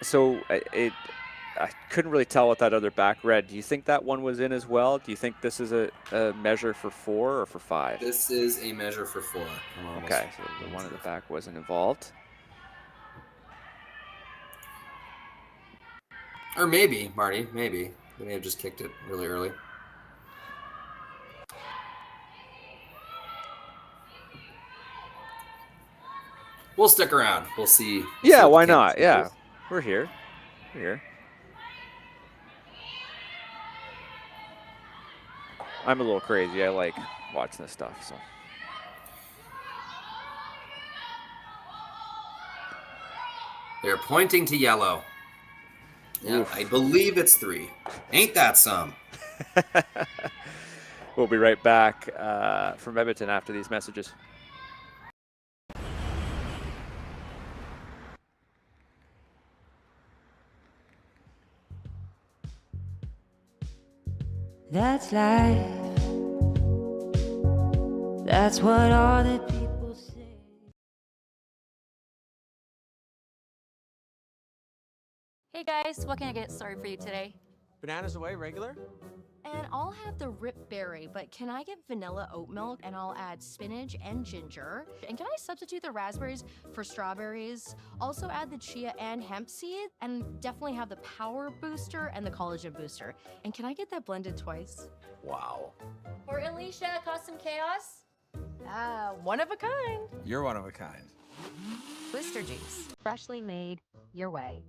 F: So I couldn't really tell what that other back read. Do you think that one was in as well? Do you think this is a measure for 4 or for 5?
G: This is a measure for 4.
F: Okay, so the one at the back wasn't involved.
G: Or maybe, Marty, maybe. They may have just kicked it really early. We'll stick around. We'll see.
F: Yeah, why not? Yeah, we're here. We're here. I'm a little crazy. I like watching this stuff. So.
G: They're pointing to yellow. Yeah, I believe it's 3. Ain't that some?
F: We'll be right back from Edmonton after these messages.
L: That's life. That's what all the people say.
A: Hey guys, what can I get started for you today?
B: Bananas away, regular?
C: And I'll have the rip berry, but can I get vanilla oat milk and I'll add spinach and ginger? And can I substitute the raspberries for strawberries? Also add the chia and hemp seed, and definitely have the power booster and the collagen booster. And can I get that blended twice?
B: Wow.
A: For Alicia, Custom Chaos?
C: One of a kind.
B: You're one of a kind.
D: Twister juice, freshly made your way.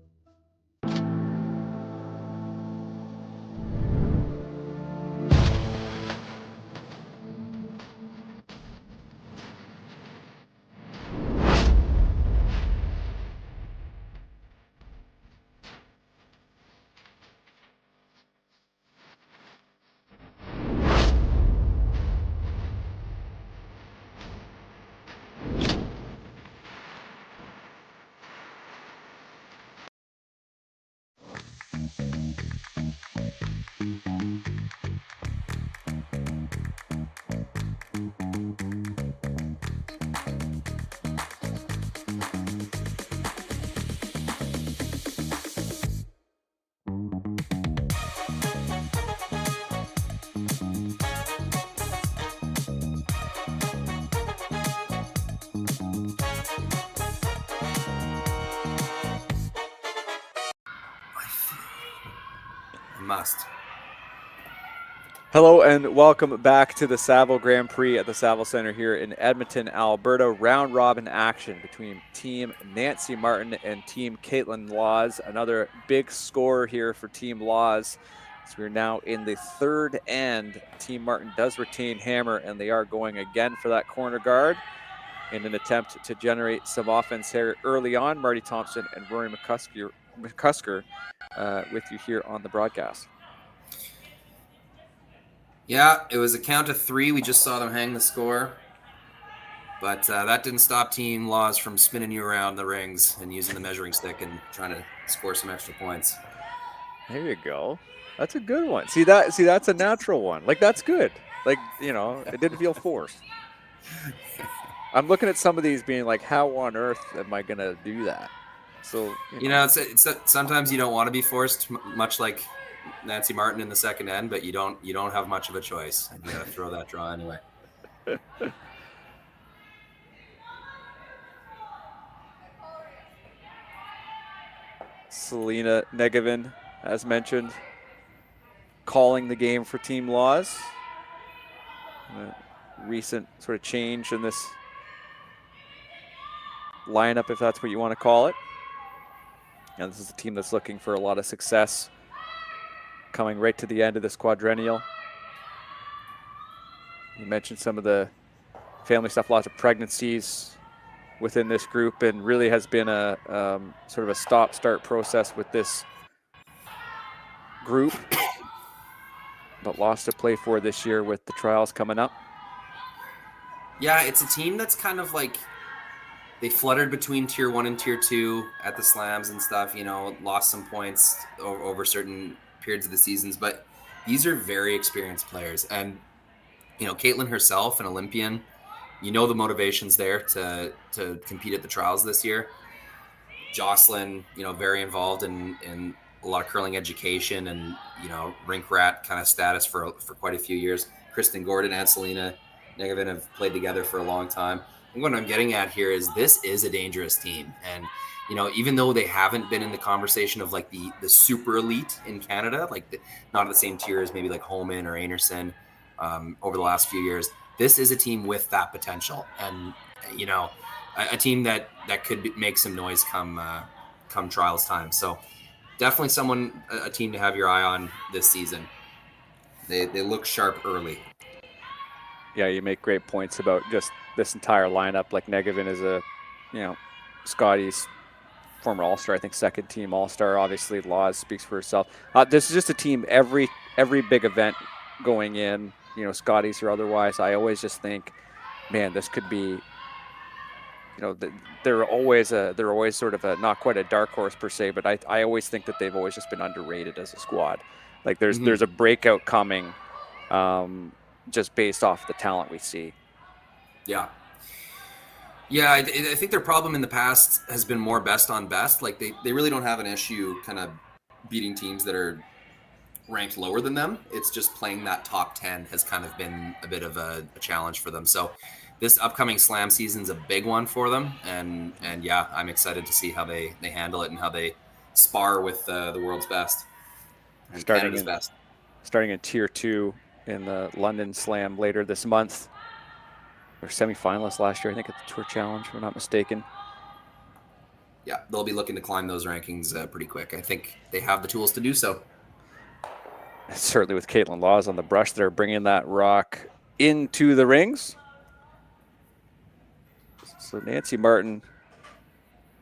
G: Must.
F: Hello and welcome back to the Saville Grand Prix at the Saville Center here in Edmonton, Alberta. Round robin action between Team Nancy Martin and Team Kaitlyn Laws. Another big score here for Team Laws. So we're now in the third end. Team Martin does retain hammer, and they are going again for that corner guard in an attempt to generate some offense here early on. Marty Thompson and Rory McCusker with you here on the broadcast.
G: Yeah, it was a count of 3. We just saw them hang the score. But that didn't stop Team Laws from spinning you around the rings and using the measuring stick and trying to score some extra points.
F: There you go. That's a good one. See, that's a natural one. Like, that's good. Like, you know, it didn't feel forced. I'm looking at some of these being like, how on earth am I going to do that? So,
G: it's sometimes you don't want to be forced, much like Nancy Martin in the second end, but you don't have much of a choice. And you got to throw that draw anyway.
F: Selena Negevin, as mentioned, calling the game for Team Laws. A recent sort of change in this lineup, if that's what you want to call it. And this is a team that's looking for a lot of success coming right to the end of this quadrennial. You mentioned some of the family stuff, lots of pregnancies within this group, and really has been a sort of a stop-start process with this group. But lots to play for this year with the trials coming up.
G: Yeah, it's a team that's kind of like, they fluttered between Tier 1 and Tier 2 at the slams and stuff, lost some points over certain periods of the seasons, but these are very experienced players. And, Kaitlyn herself, an Olympian, the motivation's there to compete at the trials this year. Jocelyn, very involved in a lot of curling education and, rink rat kind of status for quite a few years. Kristen Gordon and Selena Negevin have played together for a long time. And what I'm getting at here is this is a dangerous team. And, even though they haven't been in the conversation of like the super elite in Canada, like not at the same tier as maybe like Holman or Einarson over the last few years, this is a team with that potential. And, a team that could make some noise come trials time. So definitely a team to have your eye on this season. They look sharp early.
F: Yeah, you make great points about just this entire lineup. Like Negevin is Scotty's former All-Star, I think second team All-Star. Obviously, Laws speaks for herself. This is just a team, every big event going in, Scotty's or otherwise, I always just think, man, this could be, they're always sort of a, not quite a dark horse per se, but I always think that they've always just been underrated as a squad. Like there's a breakout coming, just based off the talent we see.
G: Yeah. Yeah, I think their problem in the past has been more best on best. Like they really don't have an issue kind of beating teams that are ranked lower than them. It's just playing that top 10 has kind of been a bit of a challenge for them. So this upcoming slam season's a big one for them. And yeah, I'm excited to see how they handle it and how they spar with the world's best and Canada's best.
F: Starting in Tier 2 in the London Slam later this month. They're semifinalists last year, I think, at the Tour Challenge, if I'm not mistaken.
G: Yeah, they'll be looking to climb those rankings pretty quick. I think they have the tools to do so.
F: Certainly with Kaitlyn Laws on the brush there, bringing that rock into the rings. So Nancy Martin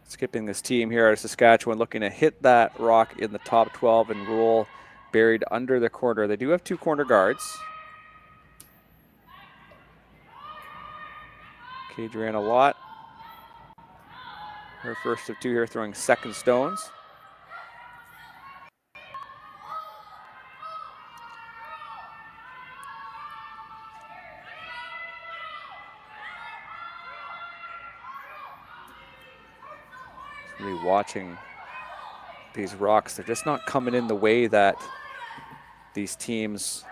F: skipping this team here out of Saskatchewan, looking to hit that rock in the top 12 and roll buried under the corner. They do have two corner guards. Cage ran a lot. Her first of two here, throwing second stones. Really watching these rocks. They're just not coming in the way that these teams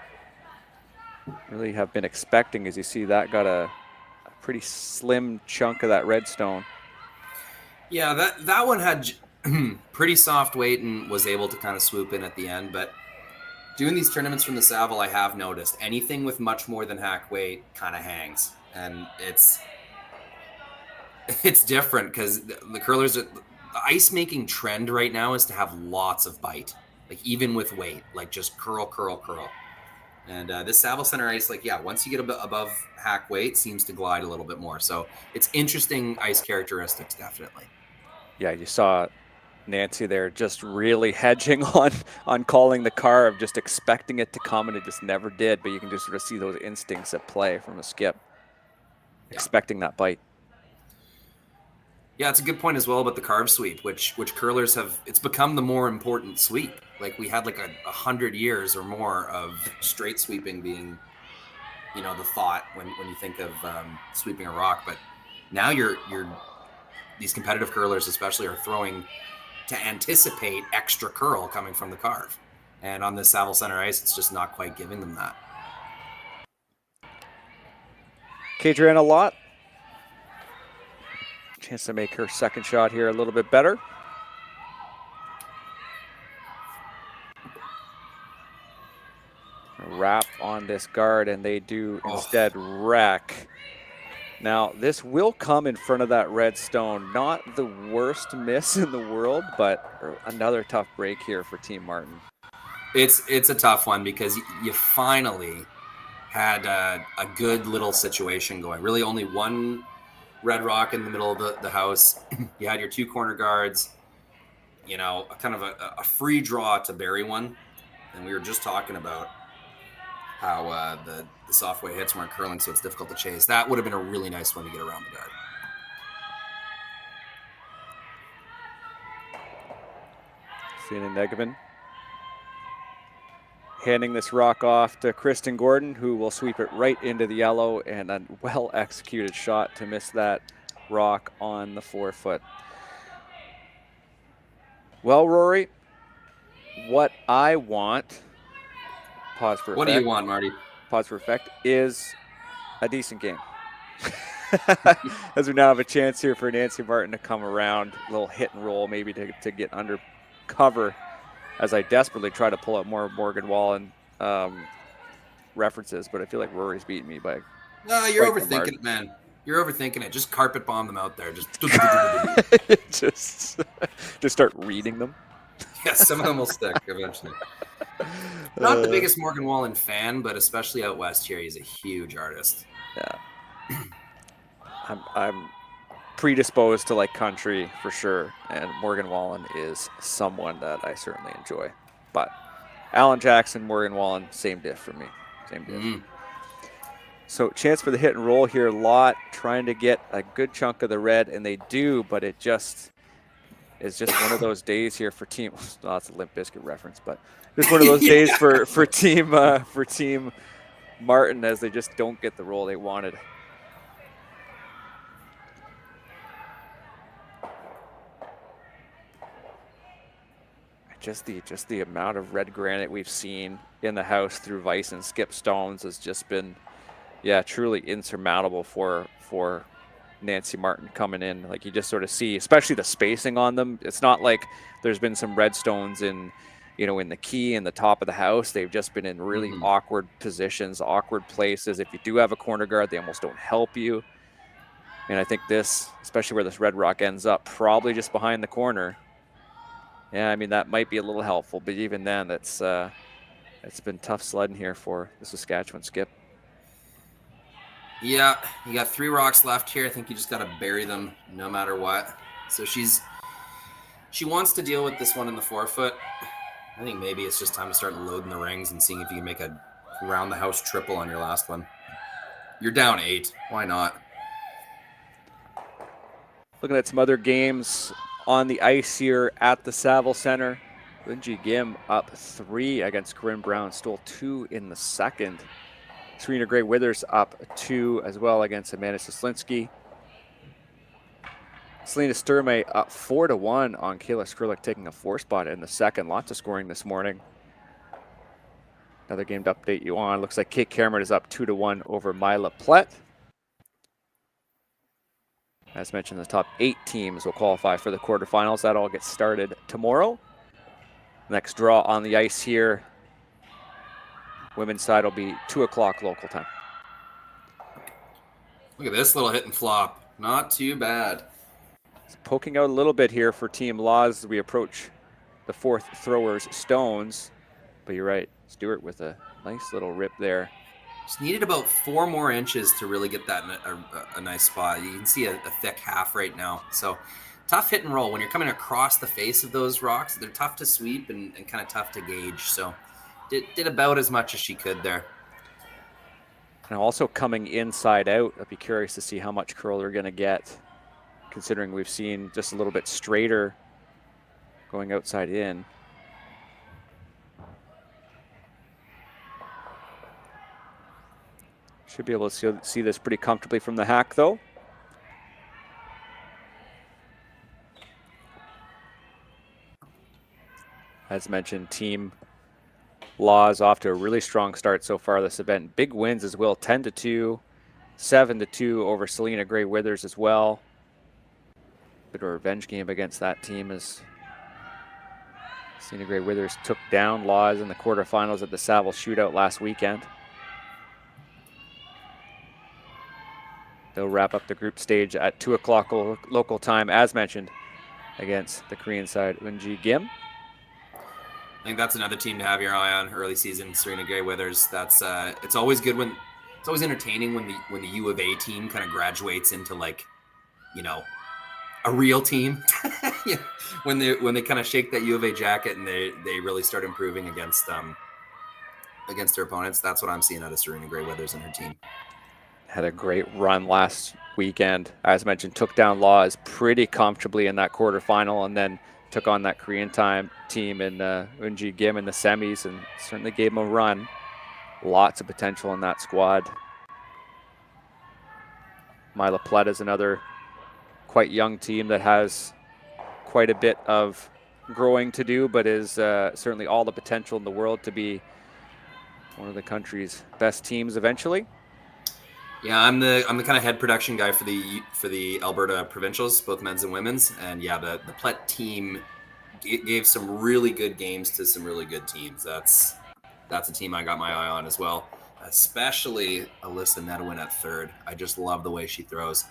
F: really have been expecting. As you see, that got a pretty slim chunk of that redstone.
G: Yeah, that one had pretty soft weight and was able to kind of swoop in at the end. But doing these tournaments from the Saville, I have noticed anything with much more than hack weight kind of hangs. And it's different because the curlers, the ice making trend right now is to have lots of bite, like even with weight, like just curl, curl, curl. And this Saville Center ice, like, yeah, once you get above hack weight, seems to glide a little bit more. So it's interesting ice characteristics, definitely.
F: Yeah, you saw Nancy there just really hedging on calling the carve, just expecting it to come, and it just never did. But you can just sort of see those instincts at play from a skip, expecting that bite.
G: Yeah, it's a good point as well about the carve sweep, which curlers have. It's become the more important sweep. Like we had like 100 years or more of straight sweeping being, the thought when you think of sweeping a rock. But Now these competitive curlers especially are throwing to anticipate extra curl coming from the carve. And on this Saville Center ice, it's just not quite giving them that.
F: Kadriana Lott. Chance to make her second shot here a little bit better. A wrap on this guard, and they do instead wreck. Now, this will come in front of that red stone. Not the worst miss in the world, but another tough break here for Team Martin.
G: It's a tough one because you finally had a good little situation going. Really only one red rock in the middle of the house. You had your two corner guards, you know, kind of a free draw to bury one. And we were just talking about how the soft weight hits weren't curling, so it's difficult to chase. That would have been a really nice one to get around the guard.
F: Selena Negevin handing this rock off to Kristen Gordon, who will sweep it right into the yellow, and a well-executed shot to miss that rock on the forefoot. Well, Rory, what I want, pause for effect.
G: What do you want, Marty?
F: Pause for effect, is a decent game. As we now have a chance here for Nancy Martin to come around, a little hit and roll maybe to get under cover, as I desperately try to pull out more Morgan Wallen references, but I feel like Rory's beating me by.
G: No, you're overthinking it, man. You're overthinking it. Just carpet bomb them out there.
F: Just start reading them.
G: Yeah, some of them will stick eventually. Not the biggest Morgan Wallen fan, but especially out west here, he's a huge artist.
F: Yeah. I'm predisposed to like country for sure, and Morgan Wallen is someone that I certainly enjoy. But Alan Jackson, Morgan Wallen, same diff for me. Same diff. So chance for the hit and roll here. Lott trying to get a good chunk of the red, and they do, but it just is just one of those days here for team. Well, that's a Limp Bizkit reference, but just one of those days for team Martin, as they just don't get the roll they wanted. Just the amount of red granite we've seen in the house through Vice and Skip Stones has just been, yeah, truly insurmountable for Nancy Martin coming in. Like, you just sort of see, especially the spacing on them. It's not like there's been some red stones in the key and the top of the house. They've just been in really awkward positions, awkward places. If you do have a corner guard, they almost don't help you. And I think this, especially where this red rock ends up, probably just behind the corner. Yeah, I mean, that might be a little helpful, but even then, it's been tough sledding here for the Saskatchewan Skip.
G: Yeah, you got 3 rocks left here. I think you just got to bury them no matter what. So she wants to deal with this one in the forefoot. I think maybe it's just time to start loading the rings and seeing if you can make a round-the-house triple on your last one. You're down 8. Why not?
F: Looking at some other games on the ice here at the Saville Center. Lindsay Gim up 3 against Corinne Brown, stole 2 in the second. Serena Gray Withers up 2 as well against Amanda Soslinski. Selena Sturmey up 4-1 on Kayla Skrlik, taking a 4 spot in the second. Lots of scoring this morning. Another game to update you on. Looks like Kate Cameron is up 2-1 over Mila Plett. As mentioned, the top 8 teams will qualify for the quarterfinals. That all gets started tomorrow. Next draw on the ice here. Women's side will be 2 o'clock local time.
G: Look at this little hit and flop. Not too bad.
F: It's poking out a little bit here for Team Laws as we approach the 4th throwers, Stones. But you're right, Stewart with a nice little rip there.
G: Just needed about 4 more inches to really get that in a nice spot. You can see a thick half right now. So tough hit and roll. When you're coming across the face of those rocks, they're tough to sweep and kind of tough to gauge. So did about as much as she could there.
F: And also coming inside out, I'd be curious to see how much curl they're going to get, considering we've seen just a little bit straighter going outside in. Should be able to see this pretty comfortably from the hack, though. As mentioned, Team Laws off to a really strong start so far this event. Big wins as well, 10-2, 7-2 over Selena Gray Withers as well. Bit of a revenge game against that team as Selena Gray Withers took down Laws in the quarterfinals at the Saville shootout last weekend. They'll wrap up the group stage at 2 o'clock local time, as mentioned, against the Korean side, Eunji Kim.
G: I think that's another team to have your eye on early season. Serena Gray Withers. That's it's always good when it's always entertaining when the U of A team kind of graduates into, like, you know, a real team. Yeah. When they kind of shake that U of A jacket and they really start improving against their opponents. That's what I'm seeing out of Serena Gray Withers and her team.
F: Had a great run last weekend. As mentioned, took down Laws pretty comfortably in that quarterfinal, and then took on that Korean team in Eunji Kim in the semis, and certainly gave them a run. Lots of potential in that squad. Mila Plett is another quite young team that has quite a bit of growing to do, but is certainly all the potential in the world to be one of the country's best teams eventually.
G: Yeah, I'm the kind of head production guy for the Alberta provincials, both men's and women's, and yeah, the Plett team gave some really good games to some really good teams. That's a team I got my eye on as well, especially Alyssa Nedwin at third. I just love the way she throws.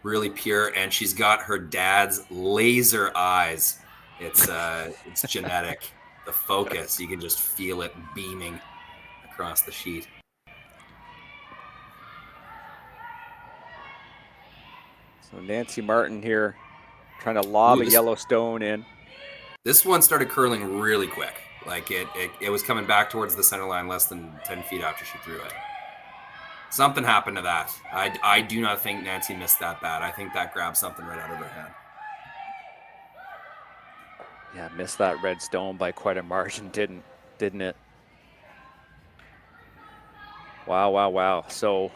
G: Really pure, and she's got her dad's laser eyes. It's genetic. The focus, you can just feel it beaming across the sheet.
F: So Nancy Martin here trying to lob a yellow stone in.
G: This one started curling really quick. Like it was coming back towards the center line less than 10 feet after she threw it. Something happened to that. I do not think Nancy missed that bad. I think that grabbed something right out of her hand.
F: Yeah, missed that red stone by quite a margin, didn't it? Wow, wow, wow. So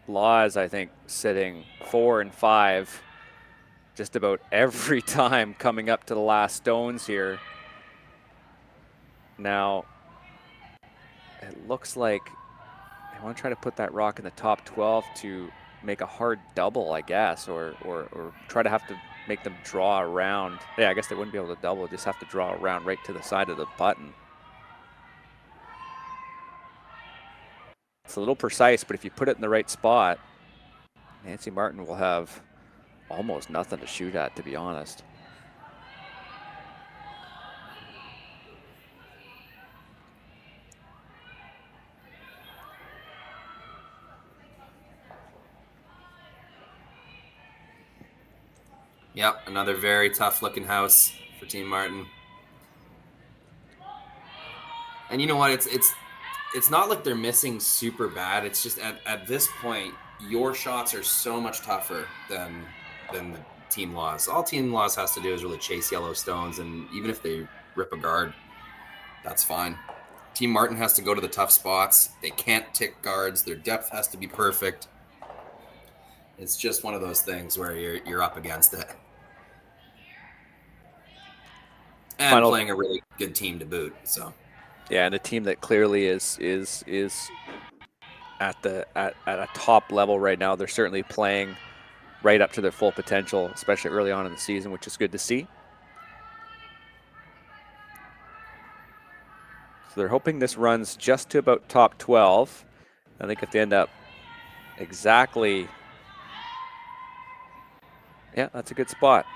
F: Laws, I think, sitting 4 and 5 just about every time coming up to the last stones here. Now, it looks like I want to try to put that rock in the top 12 to make a hard double, I guess, or try to have to make them draw around. Yeah, I guess they wouldn't be able to double, just have to draw around right to the side of the button. It's a little precise, but if you put it in the right spot, Nancy Martin will have almost nothing to shoot at, to be honest.
G: Yep, another very tough looking house for Team Martin. And you know what? It's not like they're missing super bad. It's just at this point, your shots are so much tougher than the Team Laws. All Team Laws has to do is really chase yellow stones, and even if they rip a guard, that's fine. Team Martin has to go to the tough spots. They can't tick guards. Their depth has to be perfect. It's just one of those things where you're up against it. And playing a really good team to boot. So
F: yeah, and a team that clearly is at a top level right now. They're certainly playing right up to their full potential, especially early on in the season, which is good to see. So they're hoping this runs just to about top 12. I think if they end up exactly, yeah, that's a good spot.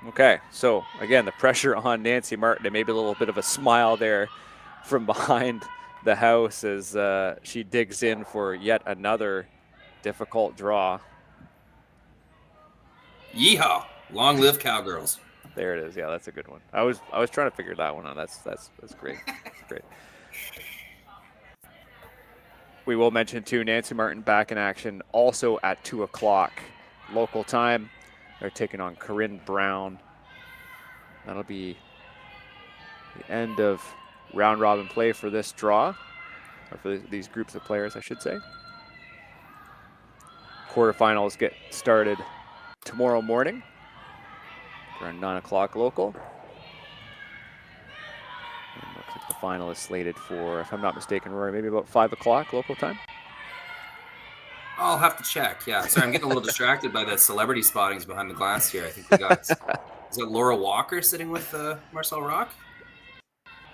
F: Okay, so again, the pressure on Nancy Martin, and maybe a little bit of a smile there from behind the house as she digs in for yet another difficult draw.
G: Yeehaw! Long live Cowgirls.
F: There it is. Yeah, that's a good one. I was trying to figure that one out. That's great. That's great. We will mention too, Nancy Martin back in action also at 2 o'clock local time. They're taking on Corinne Brown. That'll be the end of round robin play for this draw, or for these groups of players, I should say. Quarterfinals get started tomorrow morning around 9 o'clock local. final is slated for, if I'm not mistaken, Rory, maybe about 5 o'clock local time.
G: I'll have to check. Yeah, sorry, I'm getting a little distracted by the celebrity spottings behind the glass here. I think we got, is it Laura Walker sitting with Marcel Rock?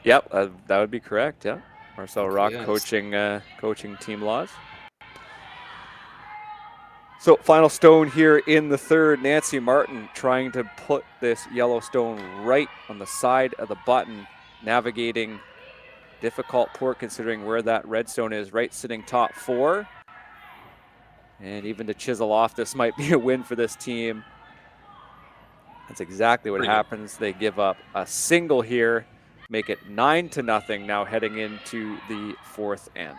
F: Yep, that would be correct. Yeah, Marcel Rock
G: Yes.
F: coaching Team Laws. So final stone here in the third. Nancy Martin trying to put this yellow stone right on the side of the button, navigating difficult port considering where that red stone is, right sitting top 4. And even to chisel off, this might be a win for this team. That's exactly what happens. They give up a single here, make it 9-0 now heading into the 4th end.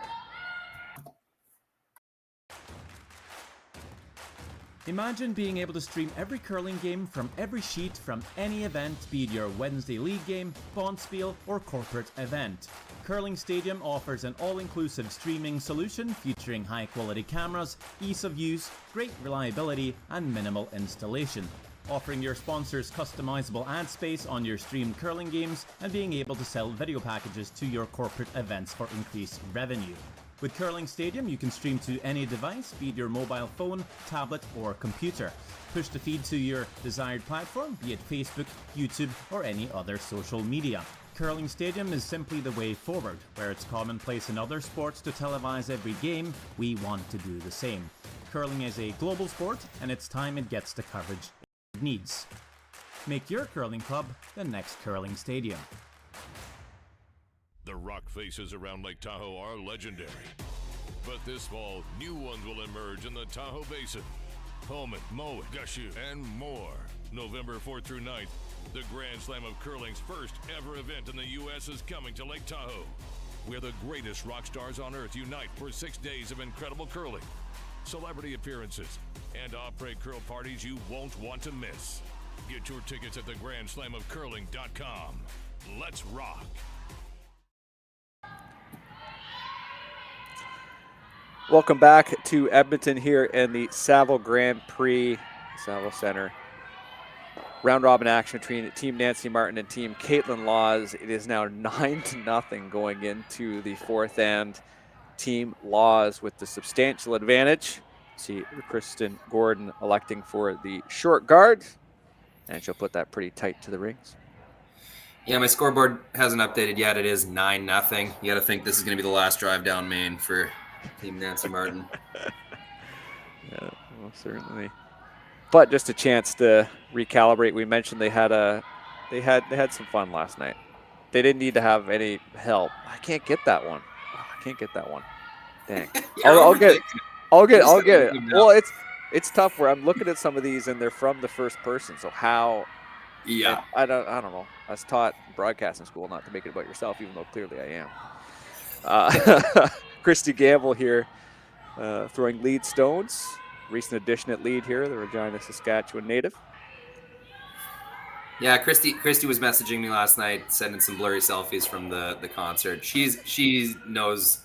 M: Imagine being able to stream every curling game from every sheet from any event, be it your Wednesday league game, bonspiel, or corporate event. Curling Stadium offers an all-inclusive streaming solution featuring high-quality cameras, ease of use, great reliability, and minimal installation. Offering your sponsors customizable ad space on your streamed curling games and being able to sell video packages to your corporate events for increased revenue. With Curling Stadium, you can stream to any device, be it your mobile phone, tablet, or computer. Push the feed to your desired platform, be it Facebook, YouTube, or any other social media. Curling Stadium is simply the way forward. Where it's commonplace in other sports to televise every game, we want to do the same. Curling is a global sport, and it's time it gets the coverage it needs. Make your curling club the next Curling Stadium.
E: The rock faces around Lake Tahoe are legendary. But this fall, new ones will emerge in the Tahoe Basin. Pullman, Moe, Gushu, and more. November 4th through 9th, the Grand Slam of Curling's first ever event in the U.S. is coming to Lake Tahoe, where the greatest rock stars on earth unite for 6 days of incredible curling, celebrity appearances, and après curl parties you won't want to miss. Get your tickets at theGrandSlamOfCurling.com. Let's rock.
F: Welcome back to Edmonton here in the Saville Grand Prix, Saville Center. Round robin action between Team Nancy Martin and Team Kaitlyn Laws. It is now 9-0 going into the 4th end. Team Laws with the substantial advantage. See Kristen Gordon electing for the short guard, and she'll put that pretty tight to the rings.
G: Yeah, my scoreboard hasn't updated yet. It is 9-0. You got to think this is going to be the last drive down Main for Team Nancy Martin.
F: Yeah, well, certainly. But just a chance to recalibrate. We mentioned they had some fun last night. They didn't need to have any help. I can't get that one. I can't get that one. Dang. I'll get it. Well, it's tough where I'm looking at some of these and they're from the first person. So how?
G: Yeah.
F: I don't know. I was taught in broadcasting school not to make it about yourself, even though clearly I am. Christy Gamble here throwing lead stones. Recent addition at lead here, the Regina, Saskatchewan native.
G: Yeah, Christy was messaging me last night, sending some blurry selfies from the concert. She knows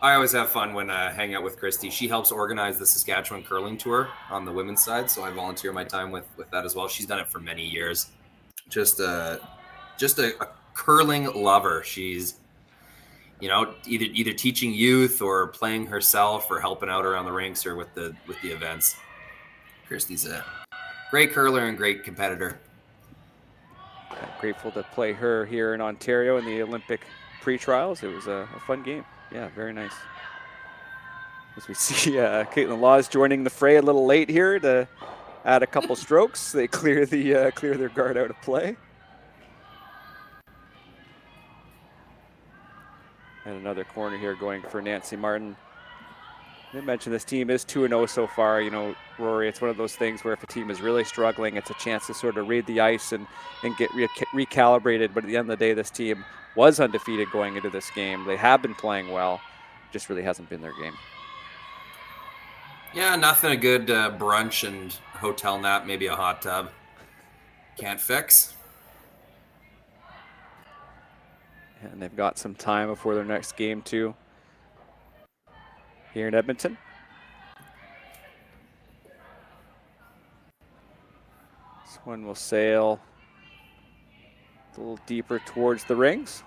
G: I always have fun when I hang out with Christy. She helps organize the Saskatchewan curling tour on the women's side, so I volunteer my time with that as well. She's done it for many years. Just a curling lover. She's either teaching youth or playing herself or helping out around the rinks or with the events. Christy's a great curler and great competitor.
F: Grateful to play her here in Ontario in the Olympic pre-trials. It was a fun game. Yeah, very nice. As we see Kaitlyn Laws joining the fray a little late here to add a couple strokes. They clear their guard out of play. And another corner here going for Nancy Martin. I mentioned this team is 2-0 so far. You know, Rory, it's one of those things where if a team is really struggling, it's a chance to sort of read the ice and get recalibrated. But at the end of the day, this team was undefeated going into this game. They have been playing well. Just really hasn't been their game.
G: Yeah, nothing a good brunch and hotel nap, maybe a hot tub can't fix.
F: And they've got some time before their next game too, here in Edmonton. This one will sail a little deeper towards the rings.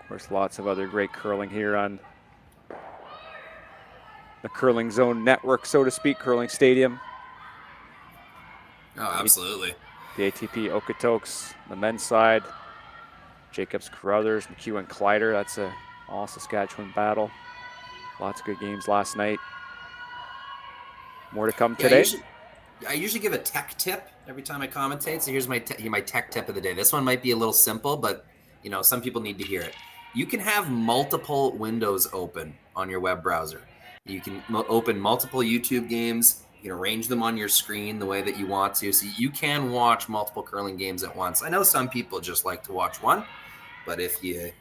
F: Of course, lots of other great curling here on the Curling Zone Network, so to speak, Curling Stadium.
G: Oh, absolutely.
F: The ATP Okotoks, the men's side, Jacobs Carruthers, McEwen Kleider. That's a all Saskatchewan battle. Lots of good games last night. More to come today.
G: I usually give a tech tip every time I commentate. So here's my tech tip of the day. This one might be a little simple, but some people need to hear it. You can have multiple windows open on your web browser. You can open multiple YouTube games. You can arrange them on your screen the way that you want to. So you can watch multiple curling games at once. I know some people just like to watch one, but if you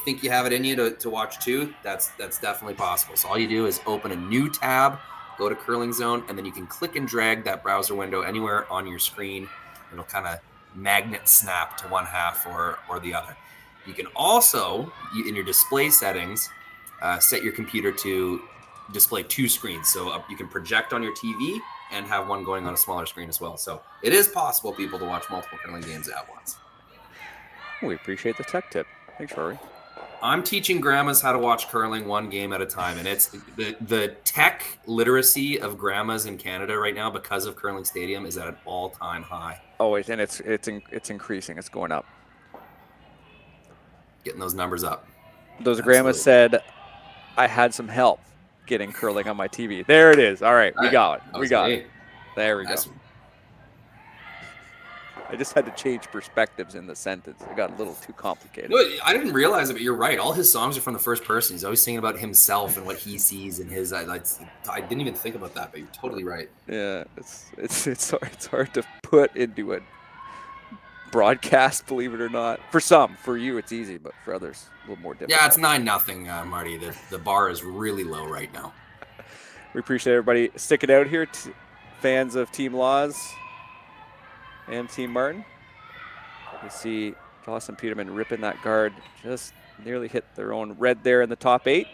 G: think you have it in you to watch two, that's definitely possible. So all you do is open a new tab, go to Curling Zone, and then you can click and drag that browser window anywhere on your screen. It'll kind of magnet snap to one half or the other. You can also, in your display settings, set your computer to display two screens. So you can project on your TV and have one going on a smaller screen as well. So it is possible, people, to watch multiple curling games at once.
F: We appreciate the tech tip. Thanks, Rory.
G: I'm teaching grandmas how to watch curling one game at a time, and it's the tech literacy of grandmas in Canada right now because of Curling Stadium is at an all-time high.
F: Always, and it's increasing. It's going up.
G: Getting those numbers up.
F: Those grandmas said, "I had some help getting curling on my TV." There it is. All right, we got it. We got it. There we go. I just had to change perspectives in the sentence. It got a little too complicated.
G: No, I didn't realize it, but you're right. All his songs are from the first person. He's always singing about himself and what he sees in his. I didn't even think about that, but you're totally right.
F: Yeah, it's hard to put into a broadcast, believe it or not. For some, for you, it's easy, but for others, a little more difficult.
G: Yeah, it's 9-0, Marty. The bar is really low right now.
F: We appreciate everybody sticking out here. Fans of Team Laws and Team Martin. You see Dawson Peterman ripping that guard. Just nearly hit their own red there in the top 8.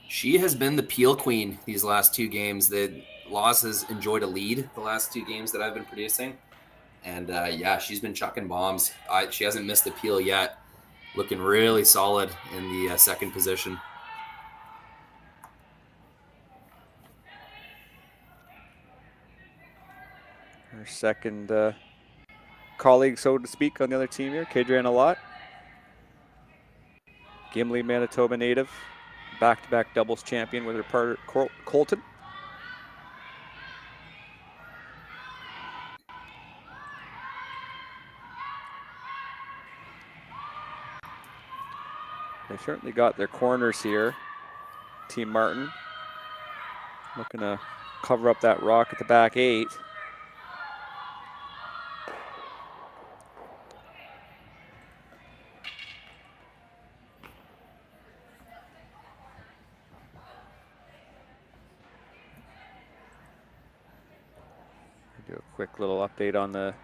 G: She has been the peel queen these last 2 games. The Laws has enjoyed a lead the last 2 games that I've been producing. And yeah, she's been chucking bombs. She hasn't missed a peel yet. Looking really solid in the second position.
F: Her second colleague, so to speak, on the other team here, Kadriana Lott. Gimli, Manitoba native. Back-to-back doubles champion with her partner, Colton. They certainly got their corners here. Team Martin looking to cover up that rock at the back 8. Do a quick little update on the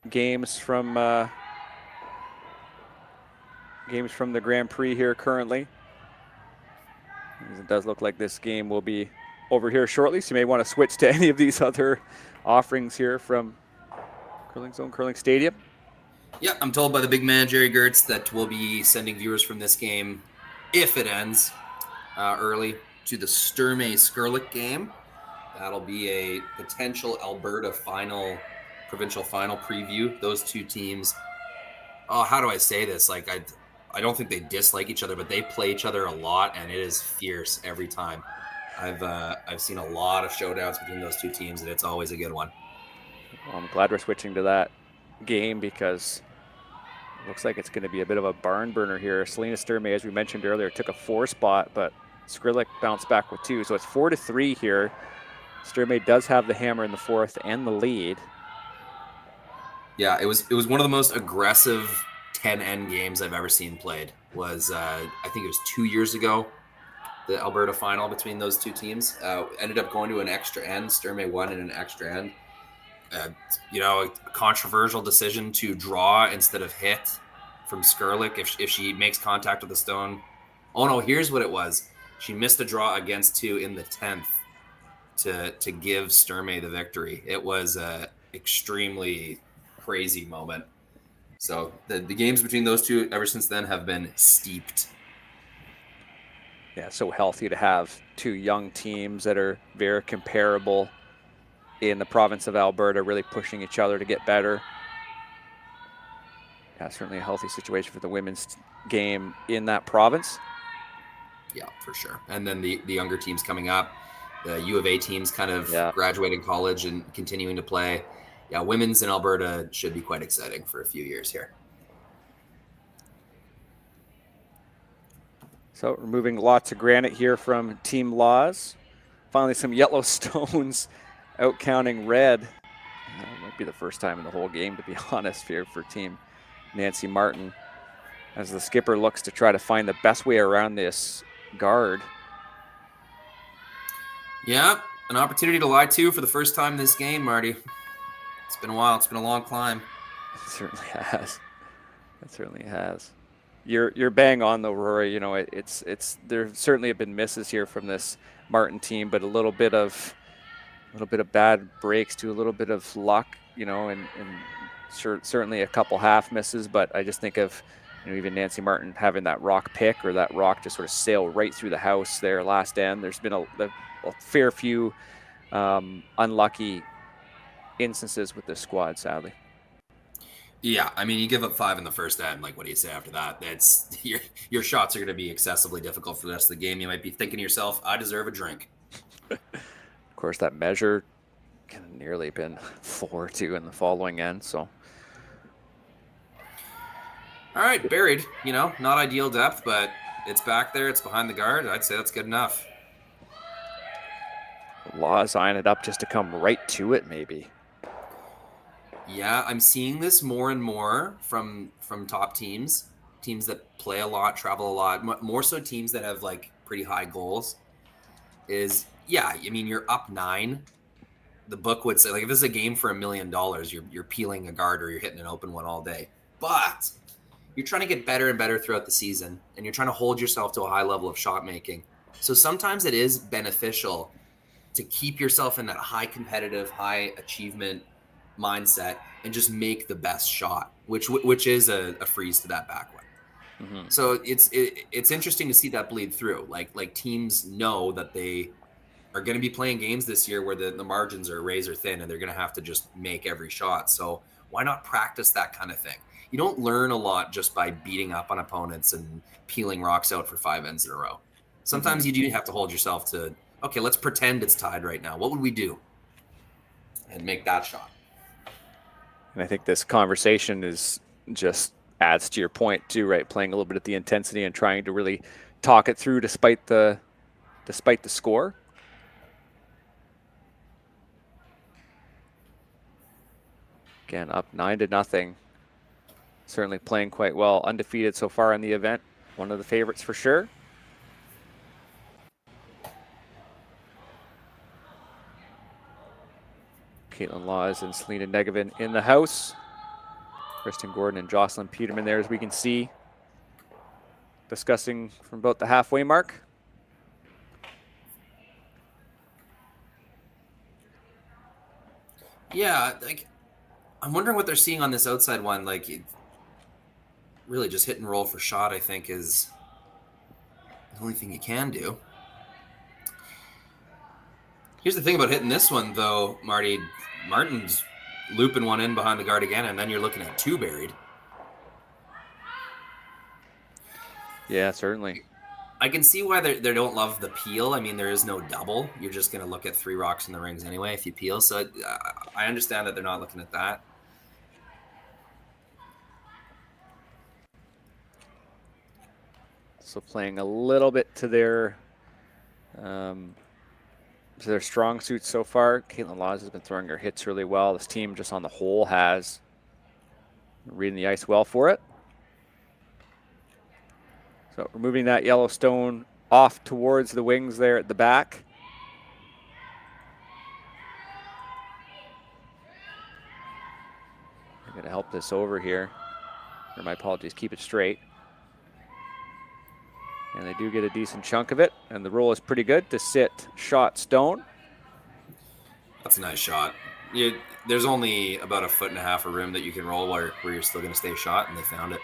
F: games from the Grand Prix here currently. It does look like this game will be over here shortly, so you may want to switch to any of these other offerings here from Curling Zone, Curling Stadium.
G: Yeah, I'm told by the big man, Jerry Gertz, that we'll be sending viewers from this game, if it ends early, to the Sturmey-Skurlik game. That'll be a potential Alberta provincial final preview. Those 2 teams, how do I say this? Like, I don't think they dislike each other, but they play each other a lot, and it is fierce every time. I've seen a lot of showdowns between those 2 teams, and it's always a good one.
F: Well, I'm glad we're switching to that game because it looks like it's going to be a bit of a barn burner here. Selena Sturmey, as we mentioned earlier, took a 4 spot, but Skurlik bounced back with 2, so it's 4-3 here. Sturmey does have the hammer in the 4th and the lead.
G: Yeah, it was one of the most aggressive 10-end games I've ever seen played. I think it was 2 years ago, the Alberta final between those 2 teams. Ended up going to an extra end. Sturmey won in an extra end. A controversial decision to draw instead of hit from Skurlik if she makes contact with the stone. Oh no, here's what it was. She missed a draw against 2 in the 10th to give Sturmey the victory. It was a extremely crazy moment. So the games between those two ever since then have been steeped.
F: Yeah, so healthy to have two young teams that are very comparable in the province of Alberta, really pushing each other to get better. Yeah, certainly a healthy situation for the women's game in that province.
G: Yeah, for sure. And then the younger teams coming up, the U of A teams kind of graduating college and continuing to play. Yeah, women's in Alberta should be quite exciting for a few years here.
F: So removing lots of granite here from Team Laws. Finally, some yellow stones out counting red. Might be the first time in the whole game, to be honest, here for Team Nancy Martin, as the skipper looks to try to find the best way around this guard.
G: Yeah, an opportunity to lie to for the first time this game, Marty. It's been a while. It's been a long climb.
F: It certainly has. It certainly has. You're bang on though, Rory. You know, it's there certainly have been misses here from this Martin team, but a little bit of bad breaks to a little bit of luck, you know, and certainly a couple half misses. But I just think of, you know, even Nancy Martin having that rock pick or that rock just sort of sail right through the house there last end. There's been a fair few unlucky instances with this squad, sadly.
G: Yeah, I mean, you give up 5 in the first end. Like, what do you say after that? That's your shots are going to be excessively difficult for the rest of the game. You might be thinking to yourself, I deserve a drink.
F: Of course, that measure can nearly been 4-2 in the following end. So,
G: all right, buried. You know, not ideal depth, but it's back there. It's behind the guard. I'd say that's good enough.
F: Laws eyeing it up just to come right to it, maybe.
G: Yeah, I'm seeing this more and more from top teams that play a lot, travel a lot, more so teams that have like pretty high goals. Is, yeah, I mean, you're up 9. The book would say, like, if this is a game for $1 million, you're peeling a guard or you're hitting an open one all day. But you're trying to get better and better throughout the season, and you're trying to hold yourself to a high level of shot making. So sometimes it is beneficial to keep yourself in that high competitive, high achievement mindset and just make the best shot, which is a freeze to that back one. Mm-hmm. So it's interesting to see that bleed through. Like teams know that they are going to be playing games this year where the margins are razor thin and they're going to have to just make every shot. So why not practice that kind of thing? You don't learn a lot just by beating up on opponents and peeling rocks out for 5 ends in a row. Sometimes you do have to hold yourself to, okay, let's pretend it's tied right now. What would we do? And make that shot.
F: And I think this conversation is just adds to your point too, right? Playing a little bit at the intensity and trying to really talk it through despite the score. Again, up 9-0. Certainly playing quite well. Undefeated so far in the event. One of the favorites for sure. Kaitlyn Laws and Selena Negevin in the house. Kristen Gordon and Jocelyn Peterman there, as we can see, discussing from about the halfway mark.
G: Yeah, like, I'm wondering what they're seeing on this outside one. Like, really just hit and roll for shot, I think, is the only thing you can do. Here's the thing about hitting this one, though, Marty. Martin's looping one in behind the guard again, and then you're looking at 2 buried.
F: Yeah, certainly.
G: I can see why they don't love the peel. I mean, there is no double. You're just going to look at 3 rocks in the rings anyway if you peel. So I understand that they're not looking at that.
F: So playing a little bit to their strong suits so far. Kaitlyn Laws has been throwing her hits really well. This team just on the whole has reading the ice well for it. So removing that yellow stone off towards the wings there at the back. I'm going to help this over here. Or my apologies, keep it straight. And they do get a decent chunk of it. And the roll is pretty good to sit shot stone.
G: That's a nice shot. there's only about 1.5 foot of room that you can roll where you're still going to stay shot, and they found it.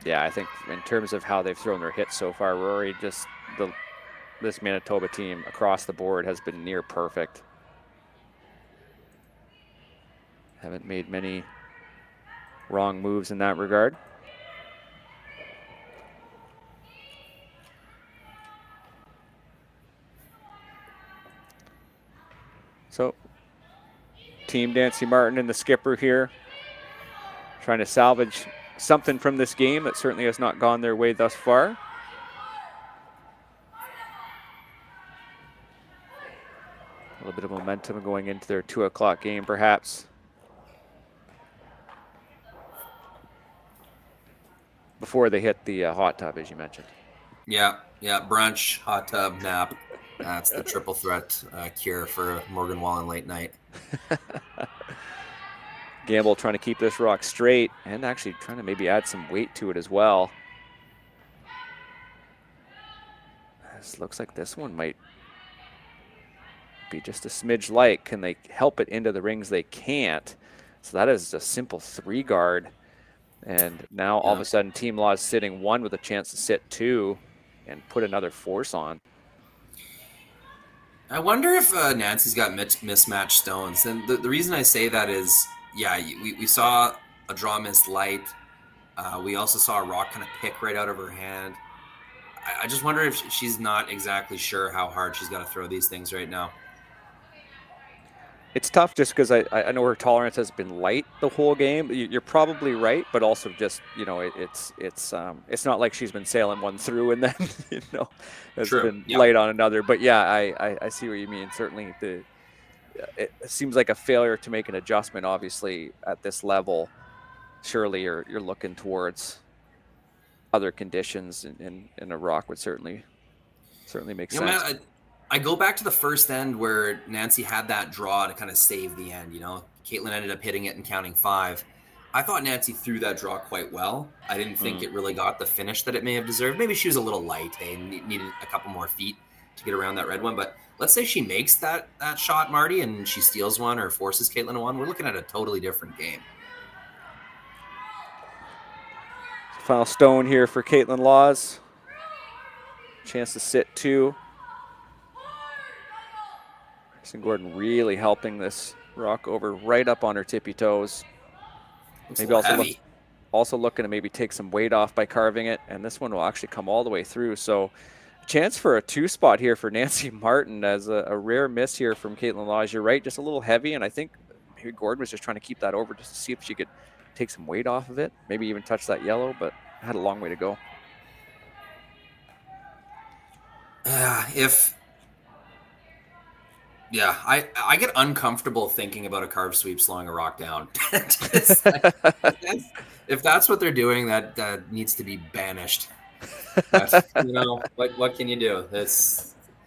F: Yeah, I think in terms of how they've thrown their hits so far, Rory, this Manitoba team across the board has been near perfect. Haven't made many wrong moves in that regard. So, Team Nancy Martin and the skipper here trying to salvage something from this game that certainly has not gone their way thus far. A little bit of momentum going into their 2 o'clock game, perhaps. Before they hit the hot tub, as you mentioned.
G: Yeah, brunch, hot tub, nap. That's the triple threat cure for Morgan Wallen late night.
F: Gamble trying to keep this rock straight and actually trying to maybe add some weight to it as well. This looks like this one might be just a smidge light. Can they help it into the rings? They can't. So that is a simple 3 guard. And now all of a sudden Team Law is sitting 1 with a chance to sit 2 and put another force on.
G: I wonder if Nancy's got mismatched stones. And the reason I say that is, we saw a draw missed light. We also saw a rock kind of pick right out of her hand. I just wonder if she's not exactly sure how hard she's got to throw these things right now.
F: It's tough just because I know her tolerance has been light the whole game. You're probably right, but also just, it's not like she's been sailing one through and then, has been light on another. But yeah, I see what you mean. Certainly it seems like a failure to make an adjustment, obviously, at this level. Surely you're looking towards other conditions, and a rock would certainly make sense.
G: Man, I go back to the first end where Nancy had that draw to kind of save the end. Kaitlyn ended up hitting it and counting 5. I thought Nancy threw that draw quite well. I didn't think it really got the finish that it may have deserved. Maybe she was a little light and needed a couple more feet to get around that red one. But let's say she makes that shot, Marty, and she steals one or forces Kaitlyn one. We're looking at a totally different game.
F: Final stone here for Kaitlyn Laws. Chance to sit 2. Kristen Gordon really helping this rock over right up on her tippy toes. Maybe also looking to maybe take some weight off by carving it, and this one will actually come all the way through. So a chance for a 2 spot here for Nancy Martin as a rare miss here from Kaitlyn Laws. You're right, just a little heavy, and I think maybe Gordon was just trying to keep that over just to see if she could take some weight off of it, maybe even touch that yellow, but had a long way to go.
G: I get uncomfortable thinking about a carve sweep slowing a rock down. If that's what they're doing, that needs to be banished. But, what can you do?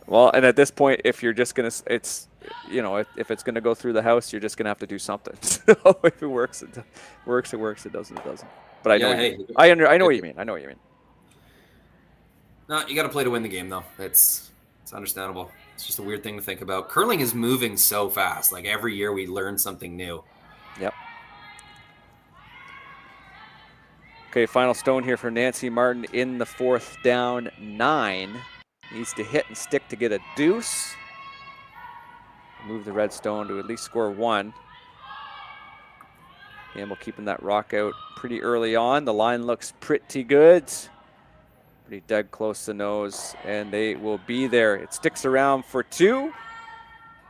F: Well, and at this point, if you're just gonna, if it's gonna go through the house, you're just gonna have to do something. So if it works, it works. It doesn't, it doesn't. But I know, I know what you mean. I know what you mean.
G: No, you got to play to win the game, though. It's understandable. It's just a weird thing to think about. Curling is moving so fast. Like every year we learn something new.
F: Yep. Okay, final stone here for Nancy Martin in the 4th down 9. Needs to hit and stick to get a deuce. Move the red stone to at least score 1. Gamble keeping that rock out pretty early on. The line looks pretty good. Pretty dead close to nose, and they will be there. It sticks around for 2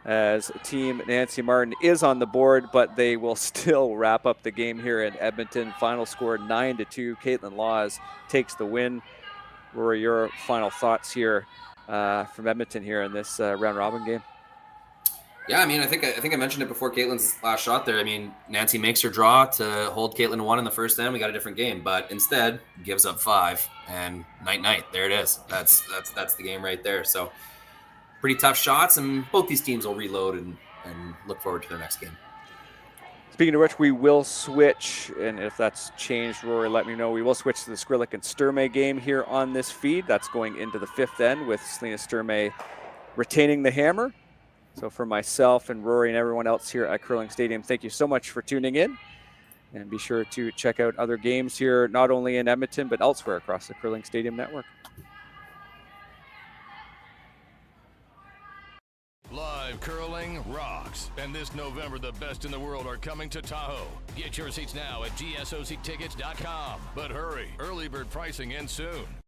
F: as Team Nancy Martin is on the board, but they will still wrap up the game here in Edmonton. Final score 9-2. Kaitlyn Laws takes the win. Rory, your final thoughts here from Edmonton here in this round robin game?
G: Yeah, I think I mentioned it before Kaitlyn's last shot there. Nancy makes her draw to hold Kaitlyn 1 in the first end. We got a different game, but instead gives up 5 and night. There it is. That's the game right there. So pretty tough shots, and both these teams will reload and look forward to their next game.
F: Speaking of which, we will switch, and if that's changed, Rory, let me know. We will switch to the Skrillik and Sturmay game here on this feed. That's going into the 5th end with Selena Sturmay retaining the hammer. So for myself and Rory and everyone else here at Curling Stadium, thank you so much for tuning in. And be sure to check out other games here, not only in Edmonton, but elsewhere across the Curling Stadium network.
E: Live curling rocks. And this November, the best in the world are coming to Tahoe. Get your seats now at gsoctickets.com. But hurry, early bird pricing ends soon.